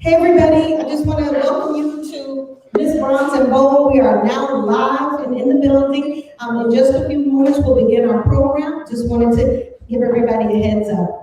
Hey everybody, I just want to welcome you to Miss Bronson Bowl. We are now live and in the building. In just a few moments, we'll begin our program. Just wanted to give everybody a heads up.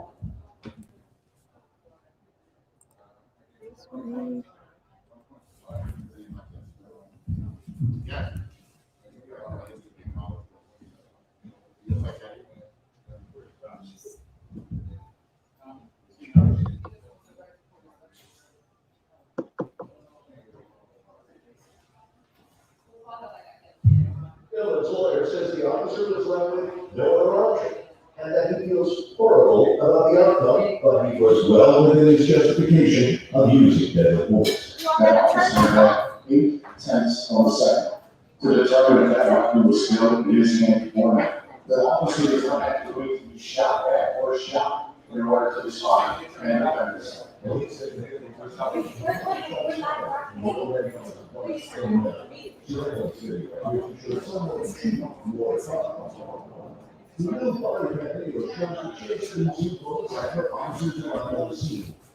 Village lawyer says the officer was left with no other option, and that he feels horrible about the outcome, but he was well within his justification of using deadly force. That officer had 8 tenths of a second to determine if that weapon was still in his hand or not. The officer does not have to wait to be shot at or shot in order to respond and defend himself.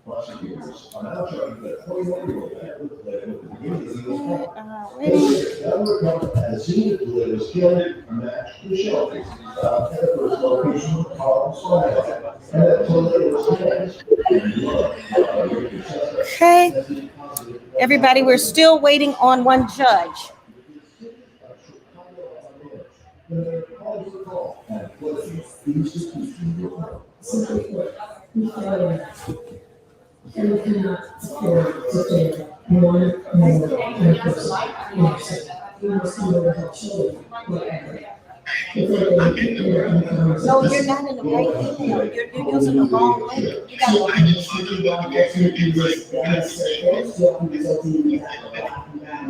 Prosecutors are now charging that 21-year-old man with the at the scene of the was killed matched the shelter at the first location of Colorado, and that tornado was Okay, everybody, we're still waiting on one judge. And we cannot afford to fail one more person. We must do what our children forever. No, you're not in the right email. You're using the wrong link. You got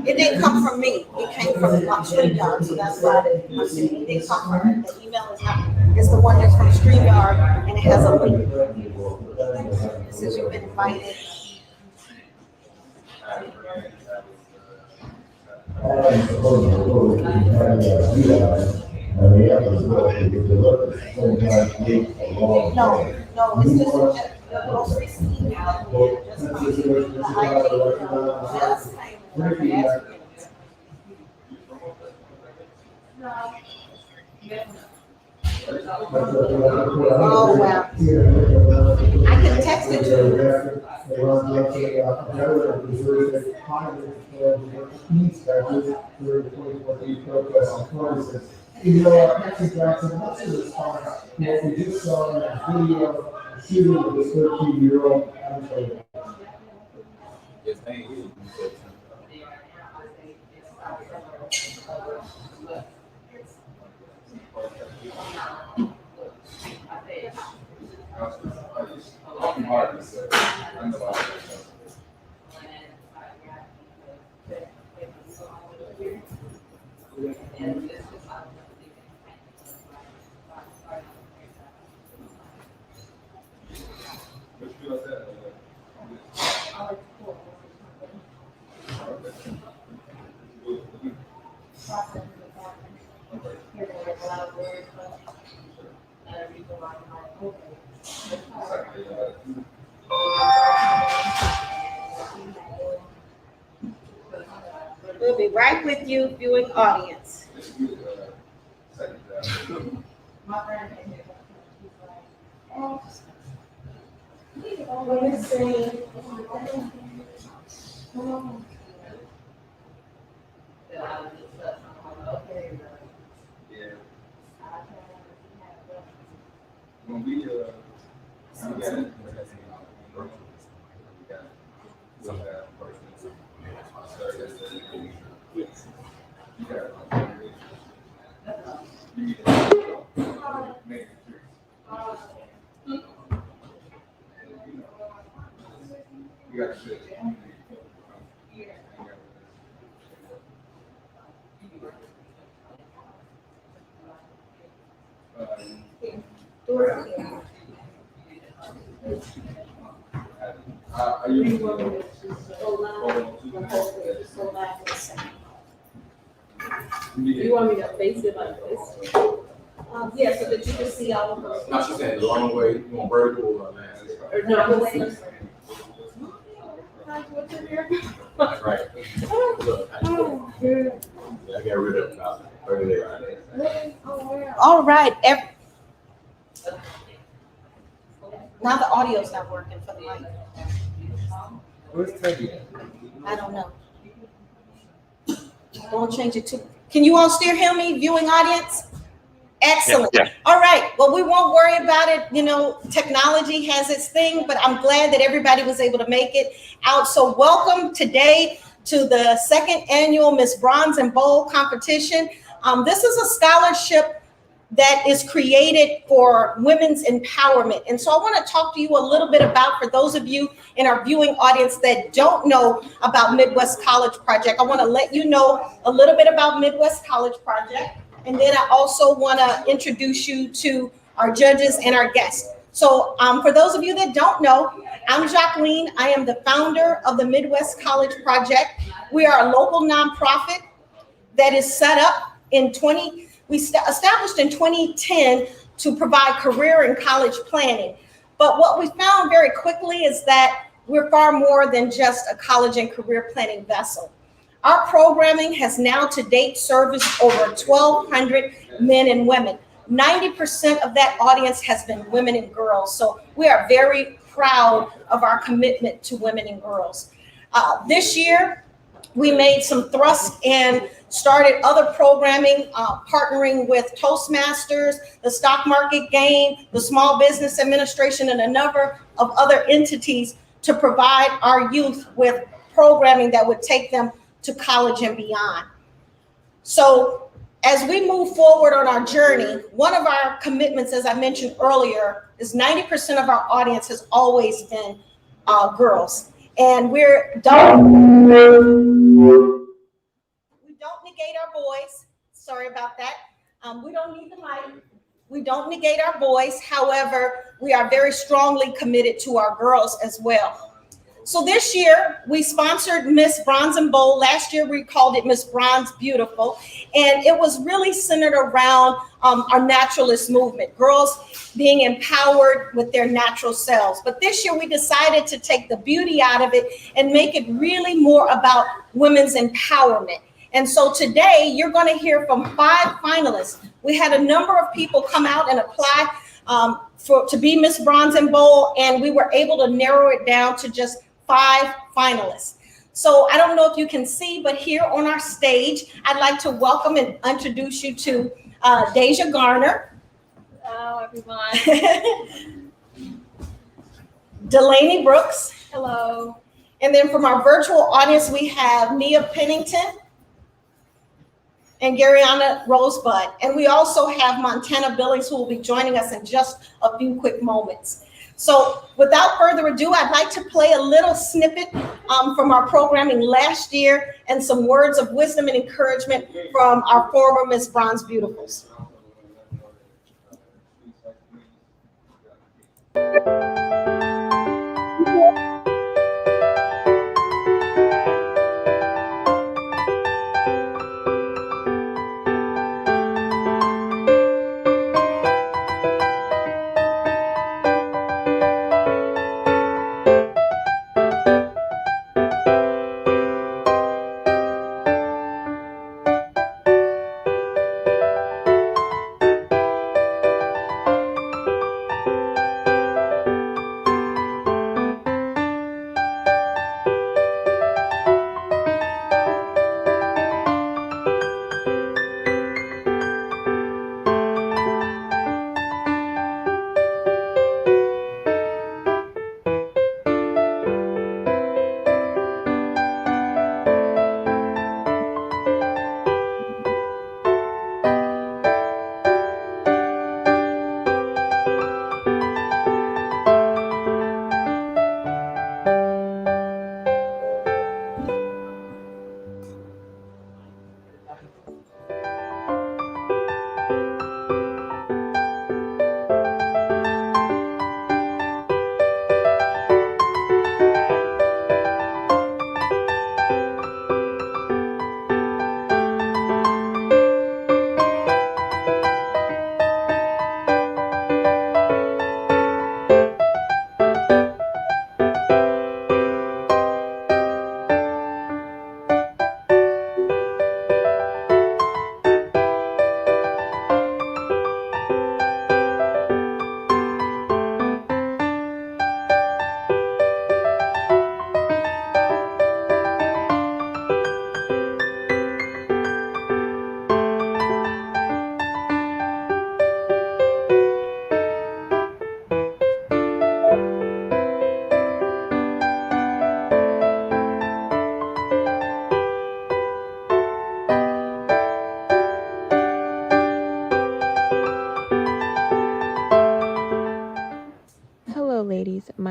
It didn't come from me. It came from StreamYard, so that's why I'm saying it didn't come from her. The email is not. It's the one that's from StreamYard, and it has a link. It says you've been invited. No, it's just the most recent email. Just Oh, wow. I can text it to you. You know, Patrick Jackson, what's his response? What we just saw in that video shooting of this 13-year-old. Yes, thank you. We'll be right with you, viewing audience. You want me to face it like this? Yeah, so that you can see all of them. No, she said the long way, you want vertical or man. Or no, what's in here? Right. Look, I Oh, good. got rid of it now. Right there. Oh, wow. All right. Now the audio's not working for the mic. Where's Teddy? I don't know. Don't change it to. Can you all still hear me, viewing audience? Excellent. Yeah. All right. Well, we won't worry about it. You know, technology has its thing, but I'm glad that everybody was able to make it out. So welcome today to the second annual Miss Bronze and Bold competition. This is a scholarship that is created for women's empowerment. And so I want to talk to you a little bit about, for those of you in our viewing audience that don't know about Midwest College Project, I want to let you know a little bit about Midwest College Project. And then I also want to introduce you to our judges and our guests. So for those of you that don't know, I'm Jacqueline. I am the founder of the Midwest College Project. We are a local nonprofit that is set up established in 2010 to provide career and college planning. But what we found very quickly is that we're far more than just a college and career planning vessel. Our programming has now to date serviced over 1,200 men and women. 90% of that audience has been women and girls. So we are very proud of our commitment to women and girls. This year, we made some thrusts and started other programming, partnering with Toastmasters, the Stock Market Game, the Small Business Administration, and a number of other entities to provide our youth with programming that would take them to college and beyond. So as we move forward on our journey, one of our commitments, as I mentioned earlier, is 90% of our audience has always been girls. And we don't negate our boys. Sorry about that. We don't need the mic. We don't negate our boys. However, we are very strongly committed to our girls as well. So this year, we sponsored Miss Bronze and Bold. Last year, we called it Miss Bronze Beautiful. And it was really centered around our naturalist movement, girls being empowered with their natural selves. But this year, we decided to take the beauty out of it and make it really more about women's empowerment. And so today, you're going to hear from 5 finalists. We had a number of people come out and apply to be Miss Bronze and Bold, and we were able to narrow it down to just 5 finalists. So I don't know if you can see, but here on our stage, I'd like to welcome and introduce you to Deja Garner. Hello, everyone. Delaney Brooks. Hello. And then from our virtual audience, we have Nia Pennington and Garyana Rosebud. And we also have Montana Billings, who will be joining us in just a few quick moments. So without further ado, I'd like to play a little snippet from our programming last year and some words of wisdom and encouragement from our former Miss Bronze Beautifuls.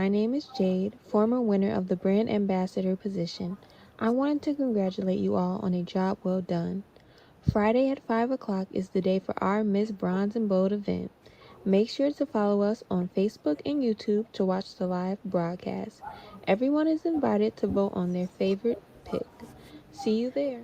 my name is Jade, former winner of the brand ambassador position. I wanted to congratulate you all on a job well done. Friday at 5 o'clock is the day for our Miss Bronze and Bold event. Make sure to follow us on Facebook and YouTube to watch the live broadcast. Everyone is invited to vote on their favorite pick. See you there.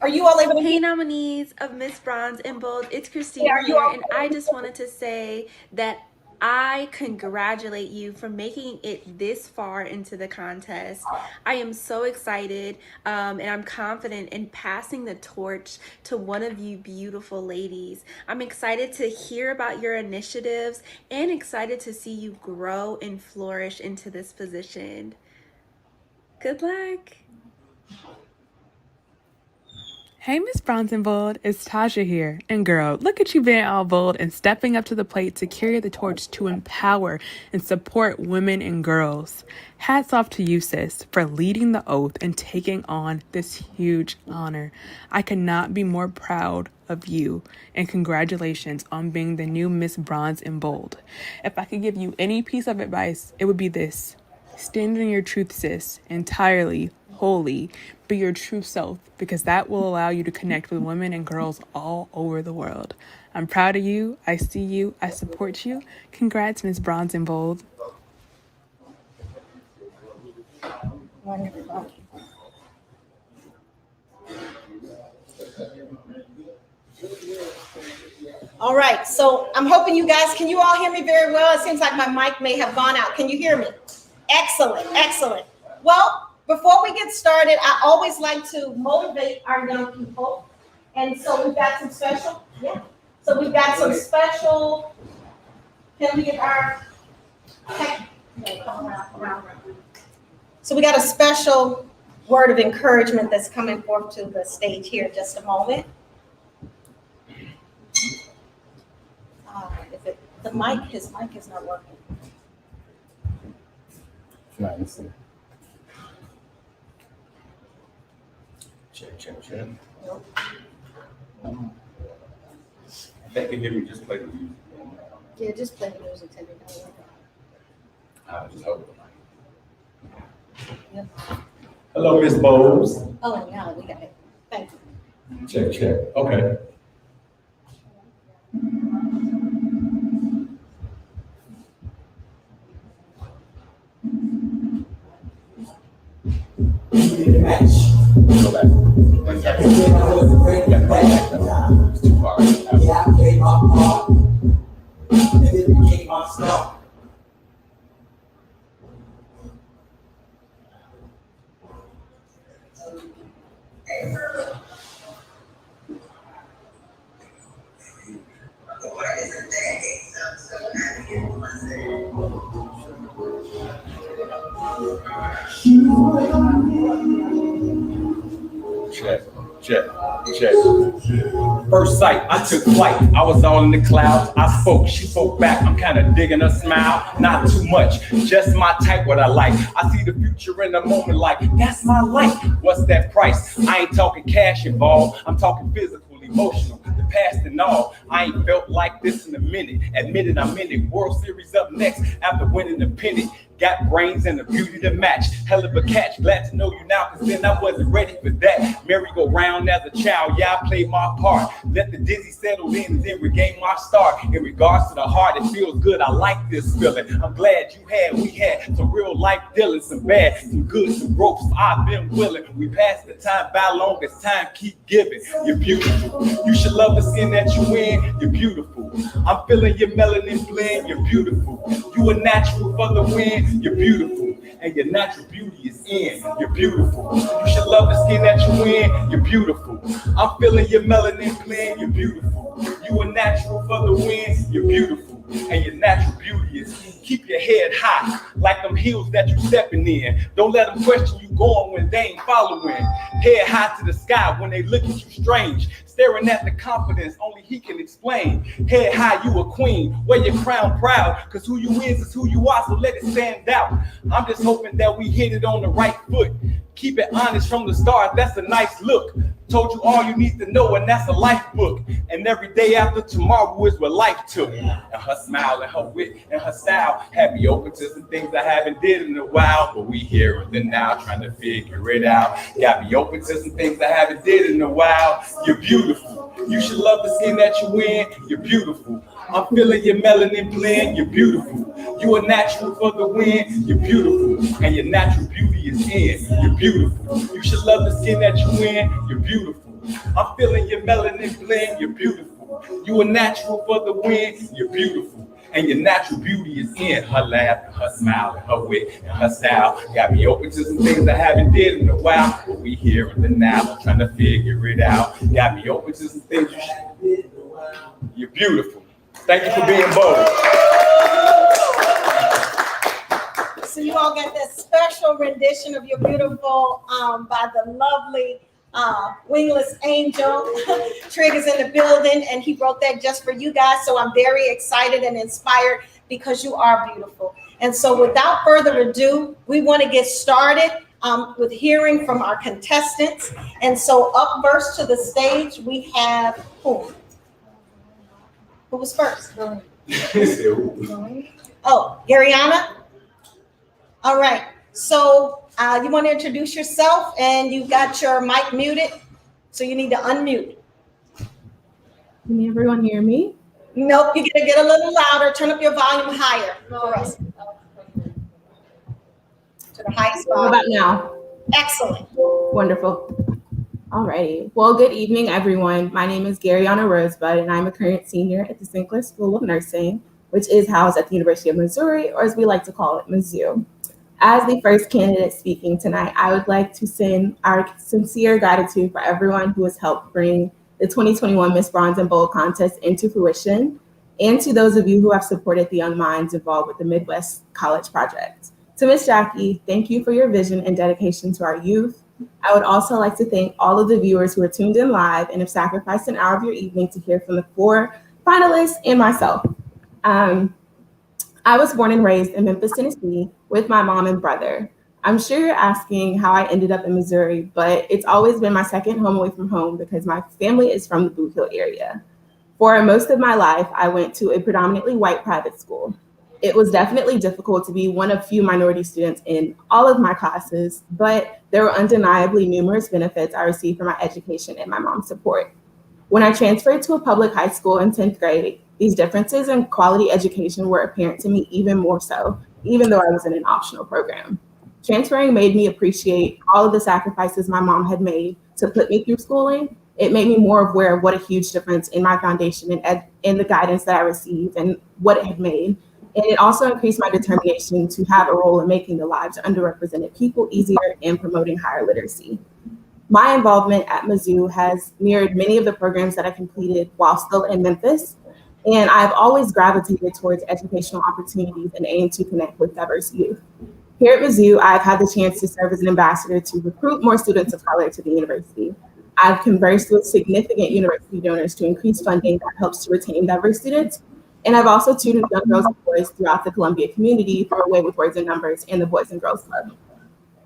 Are you all able to Hey hear? nominees of Miss Bronze and Bold, it's Christina Are you here, all? and I just wanted to say that I congratulate you for making it this far into the contest. I am so excited, and I'm confident in passing the torch to one of you beautiful ladies. I'm excited to hear about your initiatives and excited to see you grow and flourish into this position. Good luck. Hey, Miss Bronson Bold, it's Tasha here. And girl, look at you being all bold and stepping up to the plate to carry the torch to empower and support women and girls. Hats off to you, sis, for leading the oath and taking on this huge honor. I could not be more proud of you, and congratulations on being the new Miss Bronze and Bold. If I could give you any piece of advice, it would be this. Stand in your truth, sis, entirely, wholly. Be your true self, because that will allow you to connect with women and girls all over the world. I'm proud of you. I see you. I support you. Congrats, Miss Bronze and Bold. Wonderful. All right, so I'm hoping you guys, can you all hear me very well? It seems like my mic may have gone out. Can you hear me? Excellent, excellent. Well, before we get started, I always like to motivate our young people. And so we've got some special, can we get our, so we got a special word of encouragement that's coming forth to the stage here in just a moment. His mic is not working. Check. Nope. If they can hear me, just play the music. Yeah, just play the music till we don't work. I just hope. Yep. Hello, Miss Bowles. Oh, and now we got it. Thank you. Check. Okay. Go back. It's too far. Check. First sight, I took flight. I was all in the clouds. I spoke, she spoke back. I'm kind of digging her smile. Not too much, just my type, what I like. I see the future in a moment like, that's my life. What's that price? I ain't talking cash involved. I'm talking physical, emotional, the past and all. I ain't felt like this in a minute. Admitted I'm in it. World Series up next after winning the pennant. Got brains and the beauty to match. Hell of a catch. Glad to know you now, cause then I wasn't ready for that. Merry-go-round as a child, yeah, I played my part. Let the dizzy settle in and then regain my start. In regards to the heart, it feels good. I like this feeling. I'm glad we had some real life dealings, some bad, some good, some ropes. I've been willing. We passed the time by long as time keep giving. You're beautiful. You should love the skin that you in. You're beautiful. I'm feeling your melanin blend. You're beautiful. You a natural for the win. You're beautiful, and your natural beauty is in. You're beautiful. You should love the skin that you in. You're beautiful. I'm feeling your melanin blend. You're beautiful. You a natural for the win. You're beautiful, and your natural beauty is in. Keep your head high, like them heels that you stepping in. Don't let them question you going when they ain't following. Head high to the sky when they look at you strange. Staring at the confidence only he can explain. Head high, you a queen. Wear your crown proud, cause who you is who you are, so let it stand out. I'm just hoping that we hit it on the right foot. Keep it honest from the start, that's a nice look. Told you all you need to know, and that's a life book. And every day after tomorrow is what life took. And her smile and her wit and her style had me open to some things I haven't did in a while. But we here and then now trying to figure it out. Got me open to some things I haven't did in a while. You're beautiful. You should love the skin that you in. You're beautiful. I'm feeling your melanin blend. You're beautiful. You are natural for the win. You're beautiful. And your natural beauty is in. You're beautiful. You should love the skin that you in. You're beautiful. I'm feeling your melanin blend. You're beautiful. You are natural for the win. You're beautiful. And your natural beauty is in her laugh, her smile, and her wit, and her style. Got me open to some things I haven't did in a while. But we here in the now, trying to figure it out. Got me open to some things you haven't did in a while. You're beautiful. Thank you for being bold. So you all got that special rendition of You're Beautiful by the lovely Wingless Angel. Trig is in the building, and he wrote that just for you guys. So I'm very excited and inspired because you are beautiful. And so without further ado, we want to get started with hearing from our contestants. And so up first to the stage, we have who? Who was first? Oh, Garyana? All right. So you want to introduce yourself, and you got your mic muted, so you need to unmute. Can everyone hear me? Nope, you're gonna get a little louder. Turn up your volume higher for us. To the highest volume. How about now? Excellent. Wonderful. All righty. Well, good evening, everyone. My name is Garyana Rosebud, and I'm a current senior at the Sinclair School of Nursing, which is housed at the University of Missouri, or as we like to call it, Mizzou. As the first candidate speaking tonight, I would like to send our sincere gratitude for everyone who has helped bring the 2021 Miss Bronze and Bold contest into fruition, and to those of you who have supported the young minds involved with the Midwest College Project. To Miss Jackie, thank you for your vision and dedication to our youth. I would also like to thank all of the viewers who are tuned in live and have sacrificed an hour of your evening to hear from the 4 finalists and myself. I was born and raised in Memphis, Tennessee with my mom and brother. I'm sure you're asking how I ended up in Missouri, but it's always been my second home away from home because my family is from the Boot Hill area. For most of my life, I went to a predominantly white private school. It was definitely difficult to be one of few minority students in all of my classes, but there were undeniably numerous benefits I received from my education and my mom's support. When I transferred to a public high school in 10th grade, these differences in quality education were apparent to me even more so, even though I was in an optional program. Transferring made me appreciate all of the sacrifices my mom had made to put me through schooling. It made me more aware of what a huge difference in my foundation and in the guidance that I received and what it had made. And it also increased my determination to have a role in making the lives of underrepresented people easier and promoting higher literacy. My involvement at Mizzou has mirrored many of the programs that I completed while still in Memphis, and I've always gravitated towards educational opportunities and aim to connect with diverse youth. Here at Mizzou, I've had the chance to serve as an ambassador to recruit more students of color to the university. I've conversed with significant university donors to increase funding that helps to retain diverse students. And I've also tutored young girls and boys throughout the Columbia community through Away with Words and Numbers and the Boys and Girls Club.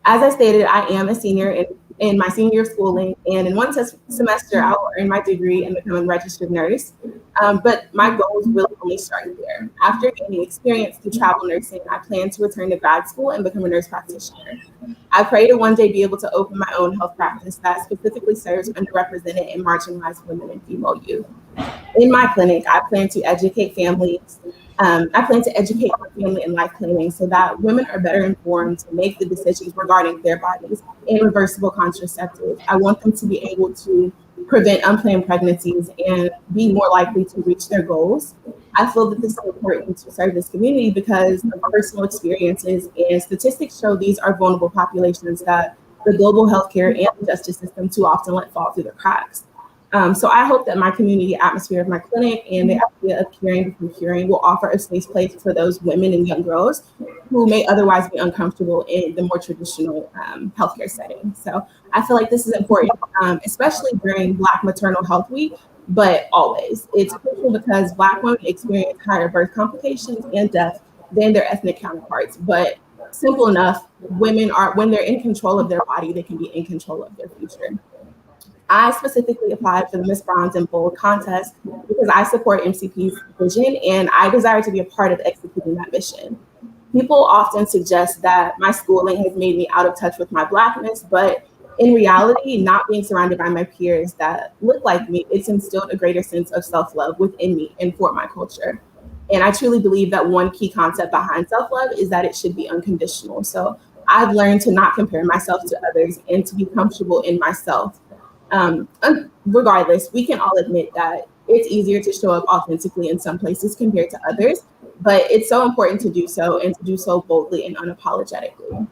As I stated, I am a senior in my senior year of schooling, and in one semester, I will earn my degree and become a registered nurse. But my goals really only start there. After gaining experience through travel nursing, I plan to return to grad school and become a nurse practitioner. I pray to one day be able to open my own health practice that specifically serves underrepresented and marginalized women and female youth. In my clinic, I plan to educate families. I plan to educate on family and life planning so that women are better informed to make the decisions regarding their bodies and reversible contraceptives. I want them to be able to prevent unplanned pregnancies and be more likely to reach their goals. I feel that this is important to serve this community because of personal experiences and statistics show these are vulnerable populations that the global healthcare and the justice system too often let fall through the cracks. So I hope that my community atmosphere of my clinic and the idea of caring before curing will offer a safe place for those women and young girls who may otherwise be uncomfortable in the more traditional healthcare setting. So I feel like this is important, especially during Black Maternal Health Week, but always. It's crucial because Black women experience higher birth complications and death than their ethnic counterparts. But simple enough, women are, when they're in control of their body, they can be in control of their future. I specifically applied for the Miss Bronze and Bold contest because I support MCP's vision and I desire to be a part of executing that mission. People often suggest that my schooling has made me out of touch with my Blackness, but in reality, not being surrounded by my peers that look like me, it's instilled a greater sense of self-love within me and for my culture. And I truly believe that one key concept behind self-love is that it should be unconditional. So I've learned to not compare myself to others and to be comfortable in myself. Regardless, we can all admit that it's easier to show up authentically in some places compared to others, but it's so important to do so and to do so boldly and unapologetically.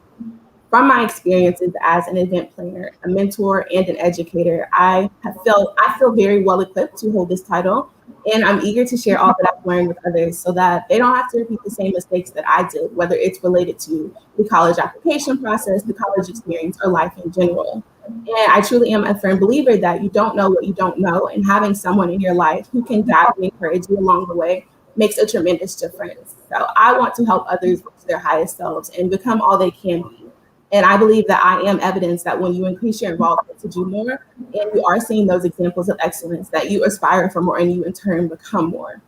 From my experiences as an event planner, a mentor, and an educator, I feel very well equipped to hold this title, and I'm eager to share all that I've learned with others so that they don't have to repeat the same mistakes that I did, whether it's related to the college application process, the college experience, or life in general. And I truly am a firm believer that you don't know what you don't know, and having someone in your life who can guide and encourage you along the way makes a tremendous difference. So I want to help others reach their highest selves and become all they can be. And I believe that I am evidence that when you increase your involvement to do more, and you are seeing those examples of excellence, that you aspire for more and you in turn become more.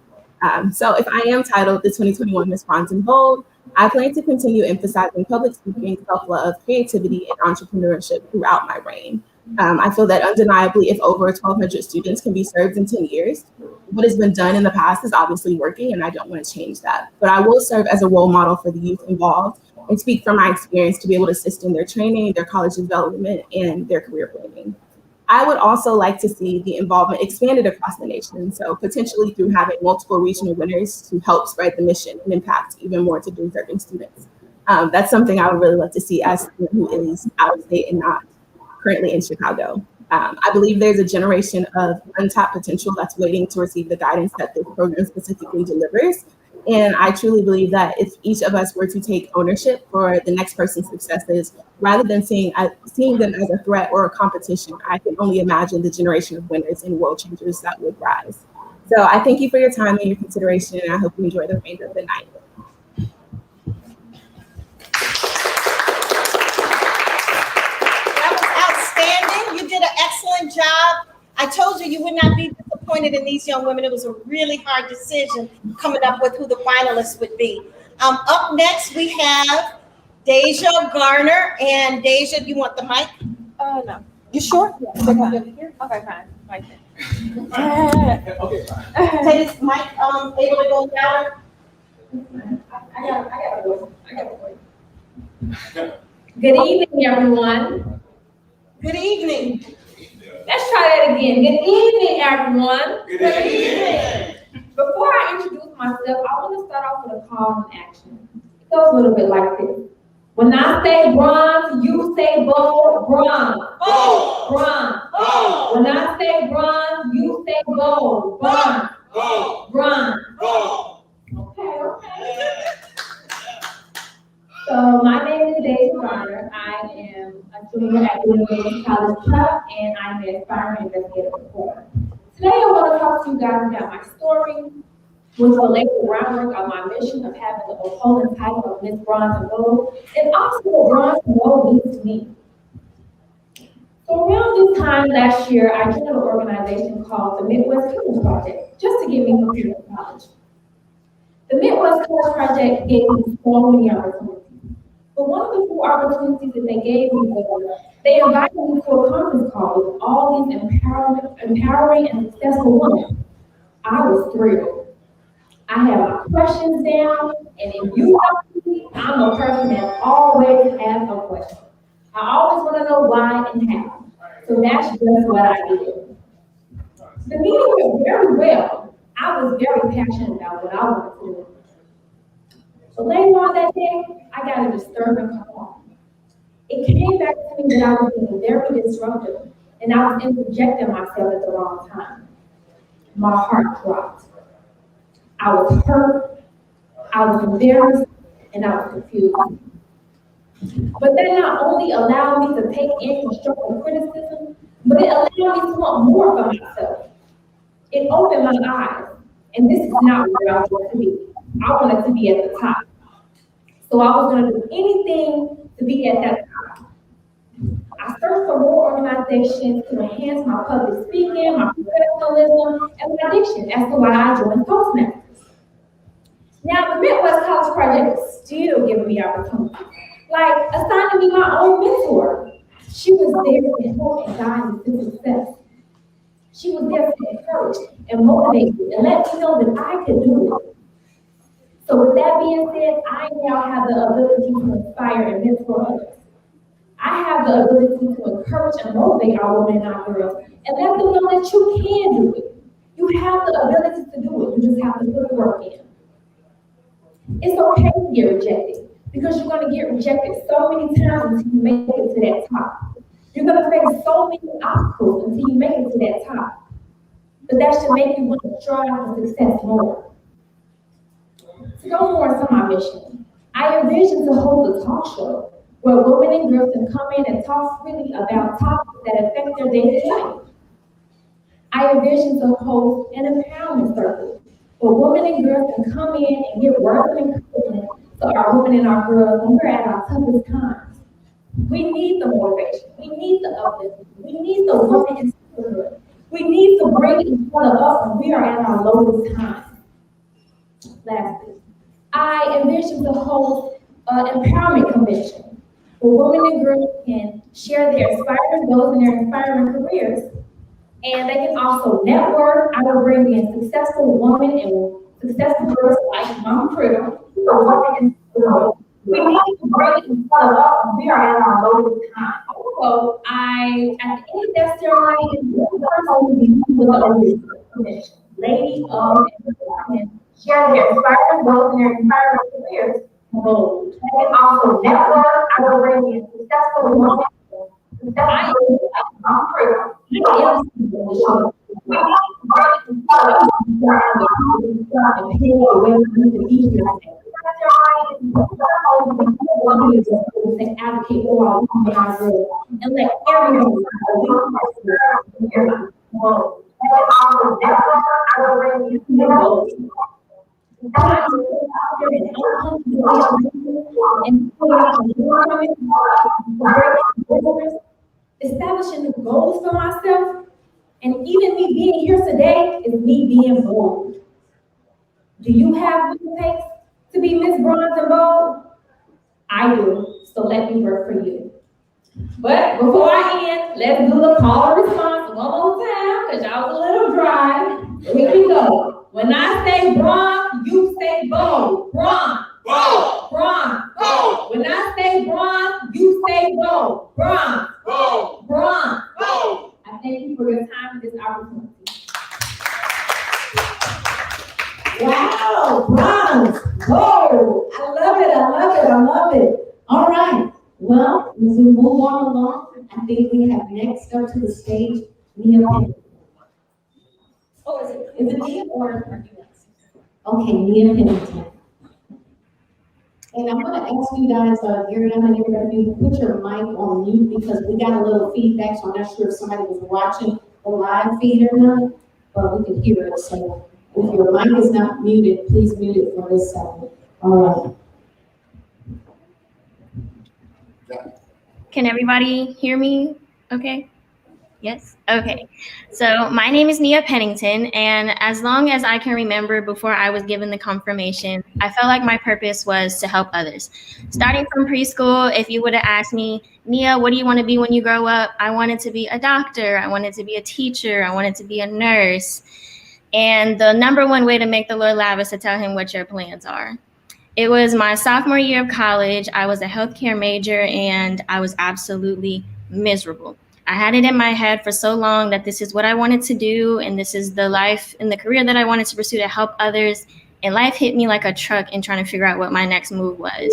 So if I am titled the 2021 Miss Bronze and Bold, I plan to continue emphasizing public speaking, self-love, creativity, and entrepreneurship throughout my reign. I feel that undeniably, if over 1,200 students can be served in 10 years, what has been done in the past is obviously working, and I don't want to change that. But I will serve as a role model for the youth involved and speak from my experience to be able to assist in their training, their college development, and their career planning. I would also like to see the involvement expanded across the nation, so potentially through having multiple regional winners to help spread the mission and impact even more to deserving students. That's something I would really love to see as someone who is out of state and not currently in Chicago. I believe there's a generation of untapped potential that's waiting to receive the guidance that this program specifically delivers. And I truly believe that if each of us were to take ownership for the next person's successes, rather than seeing them as a threat or a competition, I can only imagine the generation of winners and world changers that would rise. So I thank you for your time and your consideration, and I hope you enjoy the remainder of the night. That was outstanding. You did an excellent job. I told you would not be disappointed in these young women. It was a really hard decision coming up with who the finalists would be. Up next, we have Deja Garner. And Deja, do you want the mic? No. You sure? Yeah. Okay, fine. Right there. Okay, fine. Take this mic, able to go louder? I got a voice. Good evening, everyone. Good evening. Let's try that again. Good evening, everyone. Good evening. Before I introduce myself, I want to start off with a call to action. It goes a little bit like this. When I say bronze, you say bold. Bronze. Bold. Bronze. Bold. When I say bronze, you say bold. Bronze. Bold. Bronze. Bold. Okay. So my name is Deja Garner. I am a junior at the Untitled Chapter, and I'm an aspiring investigative reporter. Today I want to talk to you guys about my story, which will lay the groundwork of my mission of having the opponent title of Miss Bronze and Bold, and also what Bronze and Bold means to me. So around this time last year, I joined an organization called the Midwest College Project, just to get me prepared for college. The Midwest College Project gave me so many opportunities. But one of the few opportunities that they gave me was they invited me to a conference call with all these empowering and successful women. I was thrilled. I had my questions down, and if you know me, I'm a person that always has a question. I always want to know why and how. So that's just what I did. The meeting went very well. I was very passionate about what I wanted to do. So later on that day, I got a disturbing call. It came back to me that I was being very disruptive and I was interjecting myself at the wrong time. My heart dropped. I was hurt, I was embarrassed, and I was confused. But that not only allowed me to take in constructive criticism, but it allowed me to want more for myself. It opened my eyes, and this is not where I wanted to be. I wanted to be at the top. So I was going to do anything to be at that top. I searched for more organizations to enhance my public speaking, my professionalism, and my diction as to why I joined Toastmasters. Now, the Midwest College Project is still giving me opportunities, like assigning me my own mentor. She was there to help and guide me to success. She was there to encourage and motivate me and let me know that I could do it. So with that being said, I now have the ability to inspire and mentor others. I have the ability to encourage and motivate our women and our girls and let them know that you can do it. You have the ability to do it. You just have to put the work in. It's okay to get rejected because you're going to get rejected so many times until you make it to that top. You're going to face so many obstacles until you make it to that top. But that should make you want to strive for success more. To go more into my mission, I envision to host a talk show where women and girls can come in and talk freely about topics that affect their daily life. I envision to host an empowerment circle where women and girls can come in and get words of encouragement to our women and our girls when we're at our toughest times. We need the motivation. We need the upliftment. We need the woman in sisterhood. We need to bring each other up when we are at our lowest times. Lastly, I envision to host an empowerment convention where women and girls can share their inspiring goals and their inspiring careers. And they can also network. I will bring in successful women and successful girls like Mama Critter. We need to bring each other up when we are at our lowest time. Also, at the end of that ceremony, the person will be with the oldest commission. Lady of and share their inspiring goals and their inspiring careers. They can also network. I will bring in successful women. I am Critter. Advocate for our women and let everyone establishing the goals for myself, and even me being here today is me being bold. Do you have what it takes to be Miss Bronze and Bold? I do, so let me work for you. But before I end, let's do the call and response one more time, because y'all was a little dry. Here we go. When I say bronze, you say bold. Bronze. Bold. Bronze. Bold. When I say bronze, you say bold. Bronze. Bold. Bronze. Bold. I thank you for your time and this opportunity. Wow, bronze, gold. I love it, I love it, I love it. All right, well, as we move on along, I think we have next up to the stage, Nia Pennington. Oh, is it Nia or are you next? Okay, Nia Pennington. And I'm gonna ask you guys, Gary, I'm gonna get you to put your mic on mute because we got a little feedback, so I'm not sure if somebody was watching the live feed or not, but we can hear it, so. If your mic is not muted, please mute it for this second. All right. Can everybody hear me? Okay. Yes? Okay. So my name is Nia Pennington, and as long as I can remember before I was given the confirmation, I felt like my purpose was to help others. Starting from preschool, if you would have asked me, Nia, what do you want to be when you grow up? I wanted to be a doctor. I wanted to be a teacher. I wanted to be a nurse. And the number one way to make the Lord laugh is to tell him what your plans are. It was my sophomore year of college. I was a healthcare major and I was absolutely miserable. I had it in my head for so long that this is what I wanted to do. And this is the life and the career that I wanted to pursue to help others. And life hit me like a truck in trying to figure out what my next move was.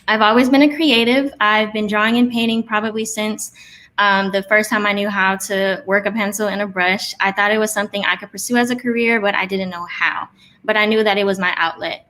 I've always been a creative. I've been drawing and painting probably since the first time I knew how to work a pencil and a brush. I thought it was something I could pursue as a career, but I didn't know how. But I knew that it was my outlet.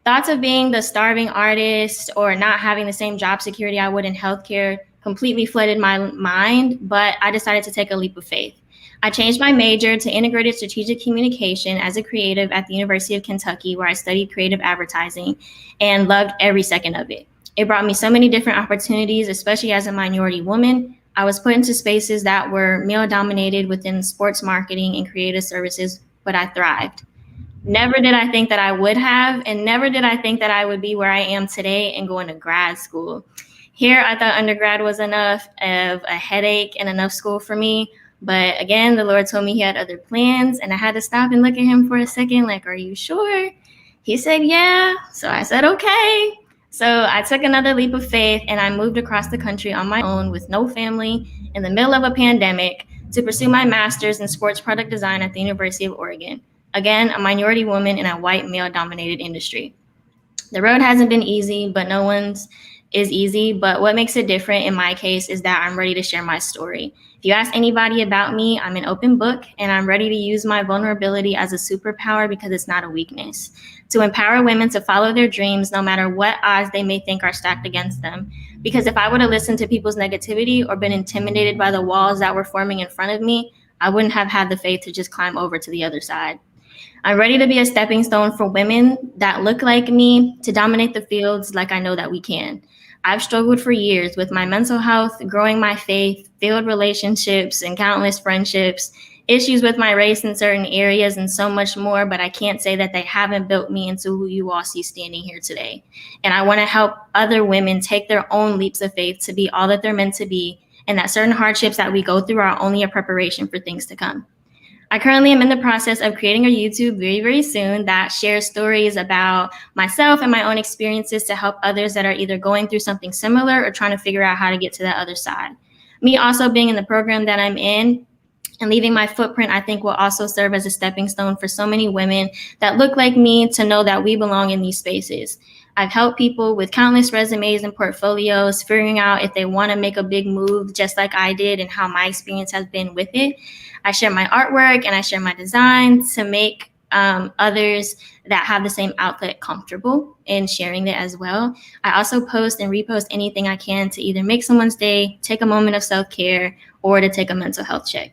Thoughts of being the starving artist or not having the same job security I would in healthcare completely flooded my mind, but I decided to take a leap of faith. I changed my major to integrated strategic communication as a creative at the University of Kentucky, where I studied creative advertising and loved every second of it. It brought me so many different opportunities, especially as a minority woman. I was put into spaces that were male dominated within sports marketing and creative services, but I thrived. Never did I think that I would have, and never did I think that I would be where I am today and going to grad school. Here, I thought undergrad was enough of a headache and enough school for me. But again, the Lord told me he had other plans, and I had to stop and look at him for a second, like, are you sure? He said, yeah. So I said, okay. So I took another leap of faith, and I moved across the country on my own with no family in the middle of a pandemic to pursue my master's in sports product design at the University of Oregon. Again, a minority woman in a white male-dominated industry. The road hasn't been easy, but no one's is easy. But what makes it different in my case is that I'm ready to share my story. If you ask anybody about me, I'm an open book, and I'm ready to use my vulnerability as a superpower because it's not a weakness. To empower women to follow their dreams no matter what odds they may think are stacked against them. Because if I would have listened to people's negativity or been intimidated by the walls that were forming in front of me, I wouldn't have had the faith to just climb over to the other side. I'm ready to be a stepping stone for women that look like me to dominate the fields like I know that we can. I've struggled for years with my mental health, growing my faith, failed relationships, and countless friendships, issues with my race in certain areas, and so much more, but I can't say that they haven't built me into who you all see standing here today. And I want to help other women take their own leaps of faith to be all that they're meant to be, and that certain hardships that we go through are only a preparation for things to come. I currently am in the process of creating a YouTube very, very soon that shares stories about myself and my own experiences to help others that are either going through something similar or trying to figure out how to get to that other side. Me also being in the program that I'm in and leaving my footprint, I think will also serve as a stepping stone for so many women that look like me to know that we belong in these spaces. I've helped people with countless resumes and portfolios, figuring out if they want to make a big move just like I did and how my experience has been with it. I share my artwork and I share my designs to make others that have the same outlet comfortable in sharing it as well. I also post and repost anything I can to either make someone's day, take a moment of self-care, or to take a mental health check.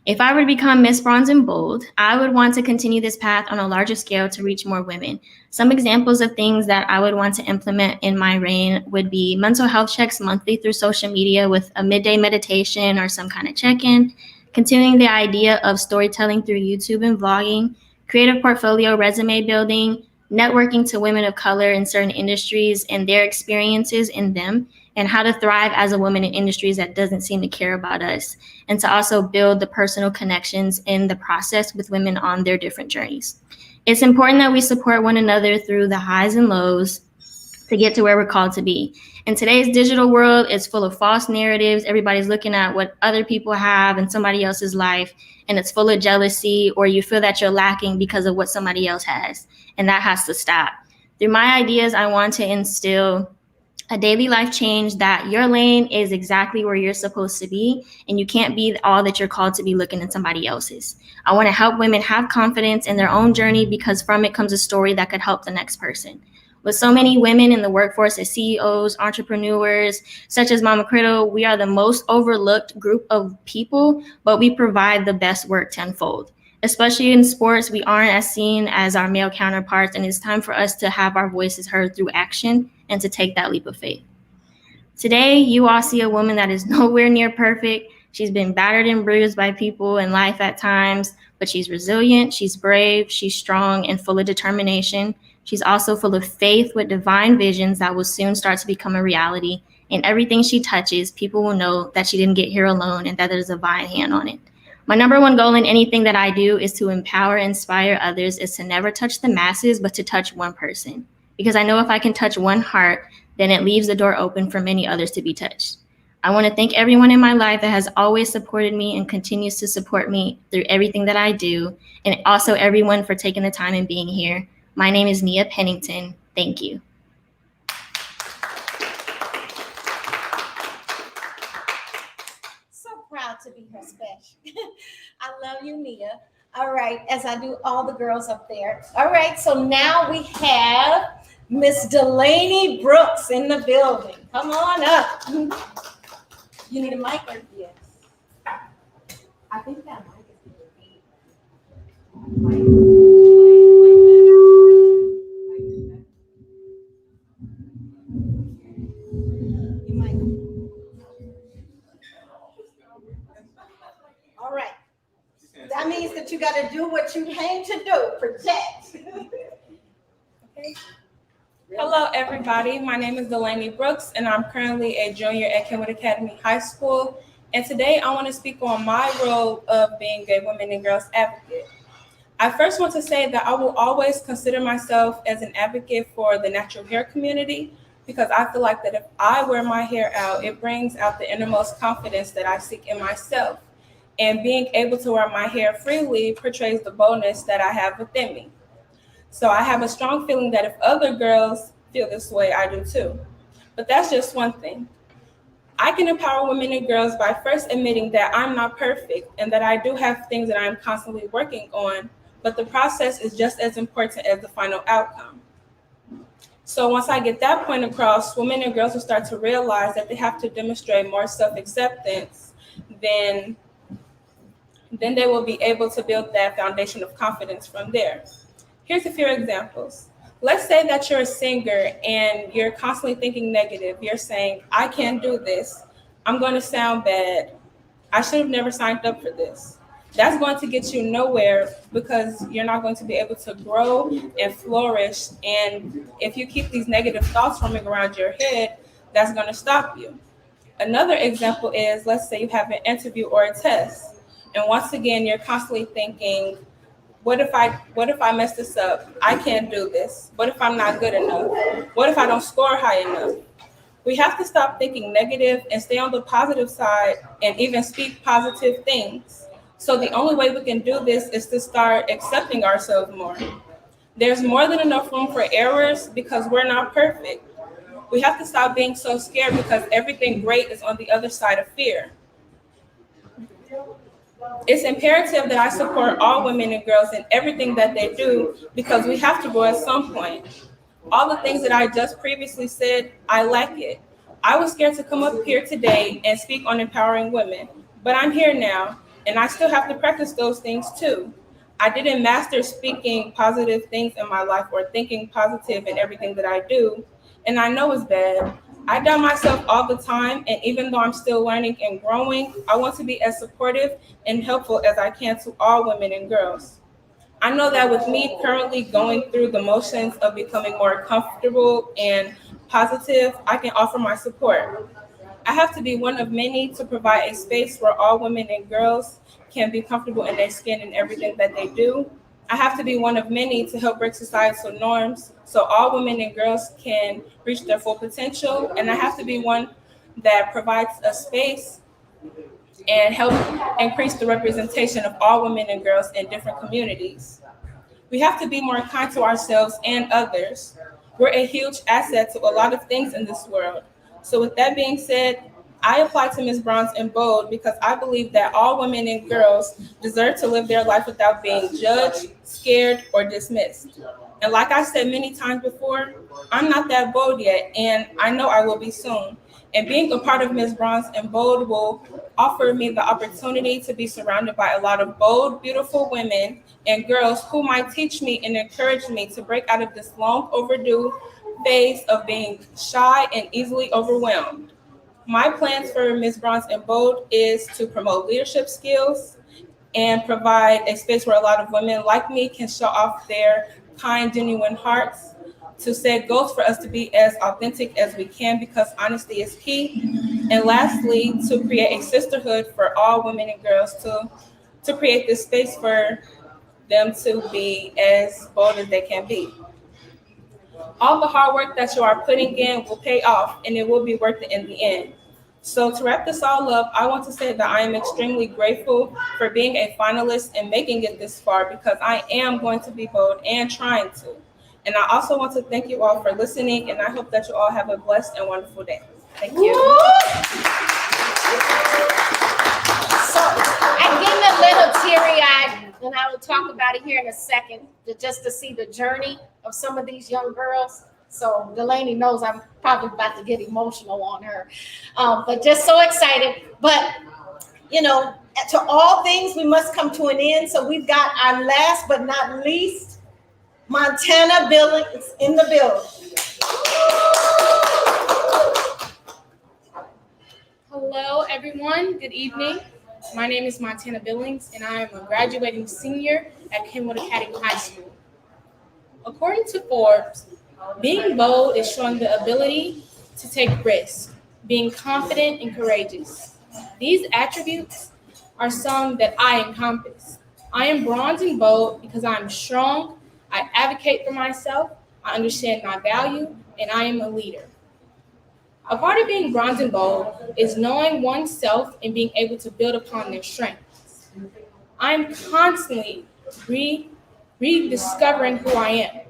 If I were to become Miss Bronze and Bold, I would want to continue this path on a larger scale to reach more women. Some examples of things that I would want to implement in my reign would be mental health checks monthly through social media with a midday meditation or some kind of check-in, continuing the idea of storytelling through YouTube and vlogging, creative portfolio resume building, networking to women of color in certain industries and their experiences in them, and how to thrive as a woman in industries that doesn't seem to care about us, and to also build the personal connections in the process with women on their different journeys. It's important that we support one another through the highs and lows to get to where we're called to be. In today's digital world, it's full of false narratives. Everybody's looking at what other people have in somebody else's life, and it's full of jealousy, or you feel that you're lacking because of what somebody else has, and that has to stop. Through my ideas, I want to instill a daily life change that your lane is exactly where you're supposed to be, and you can't be all that you're called to be looking at somebody else's. I want to help women have confidence in their own journey because from it comes a story that could help the next person. With so many women in the workforce as CEOs, entrepreneurs, such as Mama Criddle, we are the most overlooked group of people, but we provide the best work tenfold. Especially in sports, we aren't as seen as our male counterparts, and it's time for us to have our voices heard through action and to take that leap of faith. Today, you all see a woman that is nowhere near perfect. She's been battered and bruised by people in life at times, but she's resilient, she's brave, she's strong, and full of determination. She's also full of faith with divine visions that will soon start to become a reality. And everything she touches, people will know that she didn't get here alone and that there's a divine hand on it. My number one goal in anything that I do is to empower and inspire others, is to never touch the masses, but to touch one person. Because I know if I can touch one heart, then it leaves the door open for many others to be touched. I want to thank everyone in my life that has always supported me and continues to support me through everything that I do, and also everyone for taking the time and being here. My name is Nia Pennington. Thank you. So proud to be her special. I love you, Nia. All right, as I do all the girls up there. All right, so now we have Miss Delaney Brooks in the building. Come on up. You need a mic or yes? I think that mic is but you got to do what you came to do, protect. Okay. Hello, everybody. My name is Delaney Brooks, and I'm currently a junior at Kenwood Academy High School. And today I want to speak on my role of being a women and girls advocate. I first want to say that I will always consider myself as an advocate for the natural hair community, because I feel like that if I wear my hair out, it brings out the innermost confidence that I seek in myself. And being able to wear my hair freely portrays the boldness that I have within me. So I have a strong feeling that if other girls feel this way, I do too. But that's just one thing. I can empower women and girls by first admitting that I'm not perfect and that I do have things that I'm constantly working on, but the process is just as important as the final outcome. So once I get that point across, women and girls will start to realize that they have to demonstrate more self-acceptance, then they will be able to build that foundation of confidence from there. Here's a few examples. Let's say that you're a singer and you're constantly thinking negative. You're saying, I can't do this. I'm going to sound bad. I should have never signed up for this. That's going to get you nowhere because you're not going to be able to grow and flourish. And if you keep these negative thoughts roaming around your head, that's going to stop you. Another example is, let's say you have an interview or a test. And once again, you're constantly thinking, what if I mess this up? I can't do this. What if I'm not good enough? What if I don't score high enough? We have to stop thinking negative and stay on the positive side and even speak positive things. So the only way we can do this is to start accepting ourselves more. There's more than enough room for errors because we're not perfect. We have to stop being so scared because everything great is on the other side of fear. It's imperative that I support all women and girls in everything that they do because we have to grow at some point. All the things that I just previously said, I lack it. I was scared to come up here today and speak on empowering women, but I'm here now, and I still have to practice those things too. I didn't master speaking positive things in my life or thinking positive in everything that I do, and I know it's bad. I doubt myself all the time, and even though I'm still learning and growing, I want to be as supportive and helpful as I can to all women and girls. I know that with me currently going through the motions of becoming more comfortable and positive, I can offer my support. I have to be one of many to provide a space where all women and girls can be comfortable in their skin and everything that they do. I have to be one of many to help break societal norms so all women and girls can reach their full potential. And I have to be one that provides a space and help increase the representation of all women and girls in different communities. We have to be more kind to ourselves and others. We're a huge asset to a lot of things in this world. So with that being said, I apply to Ms. Brown's in bold because I believe that all women and girls deserve to live their life without being judged, scared, or dismissed. And like I said many times before, I'm not that bold yet, and I know I will be soon. And being a part of Ms. Brown's in bold will offer me the opportunity to be surrounded by a lot of bold, beautiful women and girls who might teach me and encourage me to break out of this long overdue phase of being shy and easily overwhelmed. My plans for Ms. Brown's in Bold is to promote leadership skills and provide a space where a lot of women like me can show off their kind, genuine hearts, to set goals for us to be as authentic as we can because honesty is key. And lastly, to create a sisterhood for all women and girls to create this space for them to be as bold as they can be. All the hard work that you are putting in will pay off and it will be worth it in the end. So to wrap this all up, I want to say that I am extremely grateful for being a finalist and making it this far because I am going to be bold and trying to. And I also want to thank you all for listening, and I hope that you all have a blessed and wonderful day. Thank you. So I'm getting a little teary-eyed, and I will talk about it here in a second, just to see the journey of some of these young girls. So Delaney knows I'm probably about to get emotional on her, but just so excited. But, you know, to all things, we must come to an end. So we've got our last but not least, Montana Billy is in the building. Hello, everyone. Good evening. My name is Montana Billings, and I am a graduating senior at Kenwood Academy High School. According to Forbes, being bold is showing the ability to take risks, being confident and courageous. These attributes are some that I encompass. I am bronze and bold because I am strong, I advocate for myself, I understand my value, and I am a leader. A part of being bronze and bold is knowing oneself and being able to build upon their strengths. I am constantly rediscovering who I am,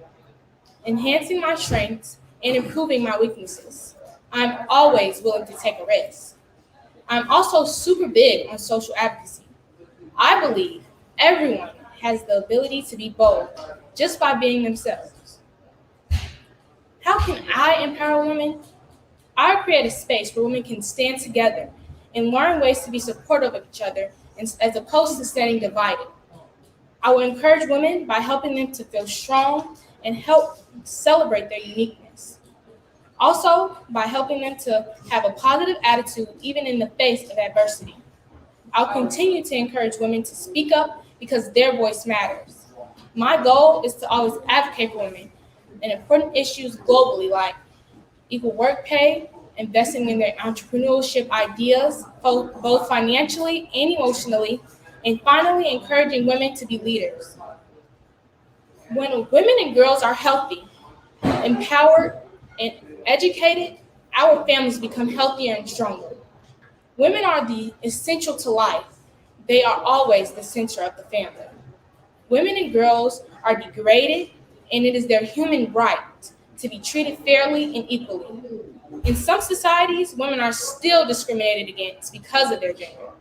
enhancing my strengths, and improving my weaknesses. I'm always willing to take a risk. I'm also super big on social advocacy. I believe everyone has the ability to be bold just by being themselves. How can I empower women? I create a space where women can stand together and learn ways to be supportive of each other as opposed to standing divided. I will encourage women by helping them to feel strong and help celebrate their uniqueness. Also, by helping them to have a positive attitude even in the face of adversity. I'll continue to encourage women to speak up because their voice matters. My goal is to always advocate for women in important issues globally like equal work pay, investing in their entrepreneurship ideas, both financially and emotionally, and finally encouraging women to be leaders. When women and girls are healthy, empowered, and educated, our families become healthier and stronger. Women are the essential to life. They are always the center of the family. Women and girls are degraded, and it is their human right to be treated fairly and equally. In some societies, women are still discriminated against because of their gender.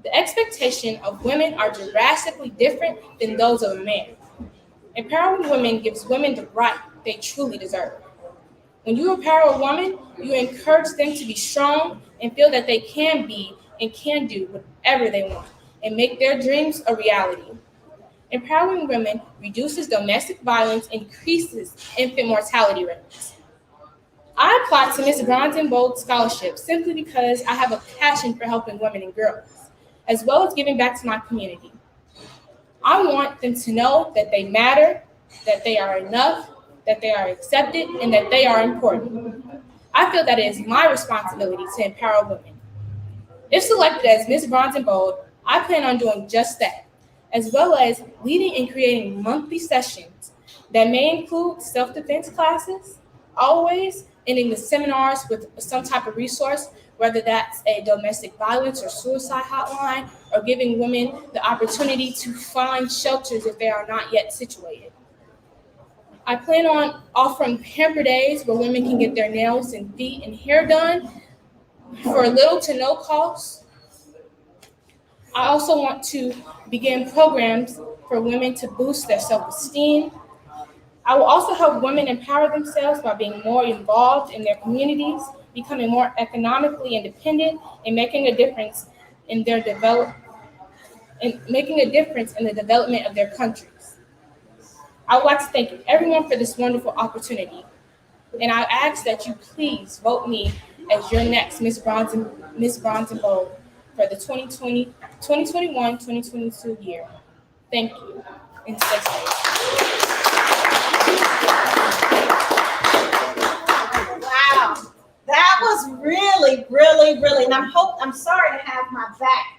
The expectations of women are drastically different than those of a man. Empowering women gives women the right they truly deserve. When you empower a woman, you encourage them to be strong and feel that they can be and can do whatever they want and make their dreams a reality. Empowering women reduces domestic violence and increases infant mortality rates. I applied to Miss Bronze and Bold Scholarship simply because I have a passion for helping women and girls, as well as giving back to my community. I want them to know that they matter, that they are enough, that they are accepted, and that they are important. I feel that it is my responsibility to empower women. If selected as Miss Bronze and Bold, I plan on doing just that, as well as leading and creating monthly sessions that may include self-defense classes, always ending the seminars with some type of resource, whether that's a domestic violence or suicide hotline, or giving women the opportunity to find shelters if they are not yet situated. I plan on offering pamper days where women can get their nails and feet and hair done for little to no cost. I also want to begin programs for women to boost their self-esteem. I will also help women empower themselves by being more involved in their communities, becoming more economically independent, and making a difference in the development of their countries. I would like to thank everyone for this wonderful opportunity, and I ask that you please vote me as your next Miss Bronze and Bold for the 2021-2022 year. Thank you, and stay safe. Wow, that was really, really, and I'm sorry to have my back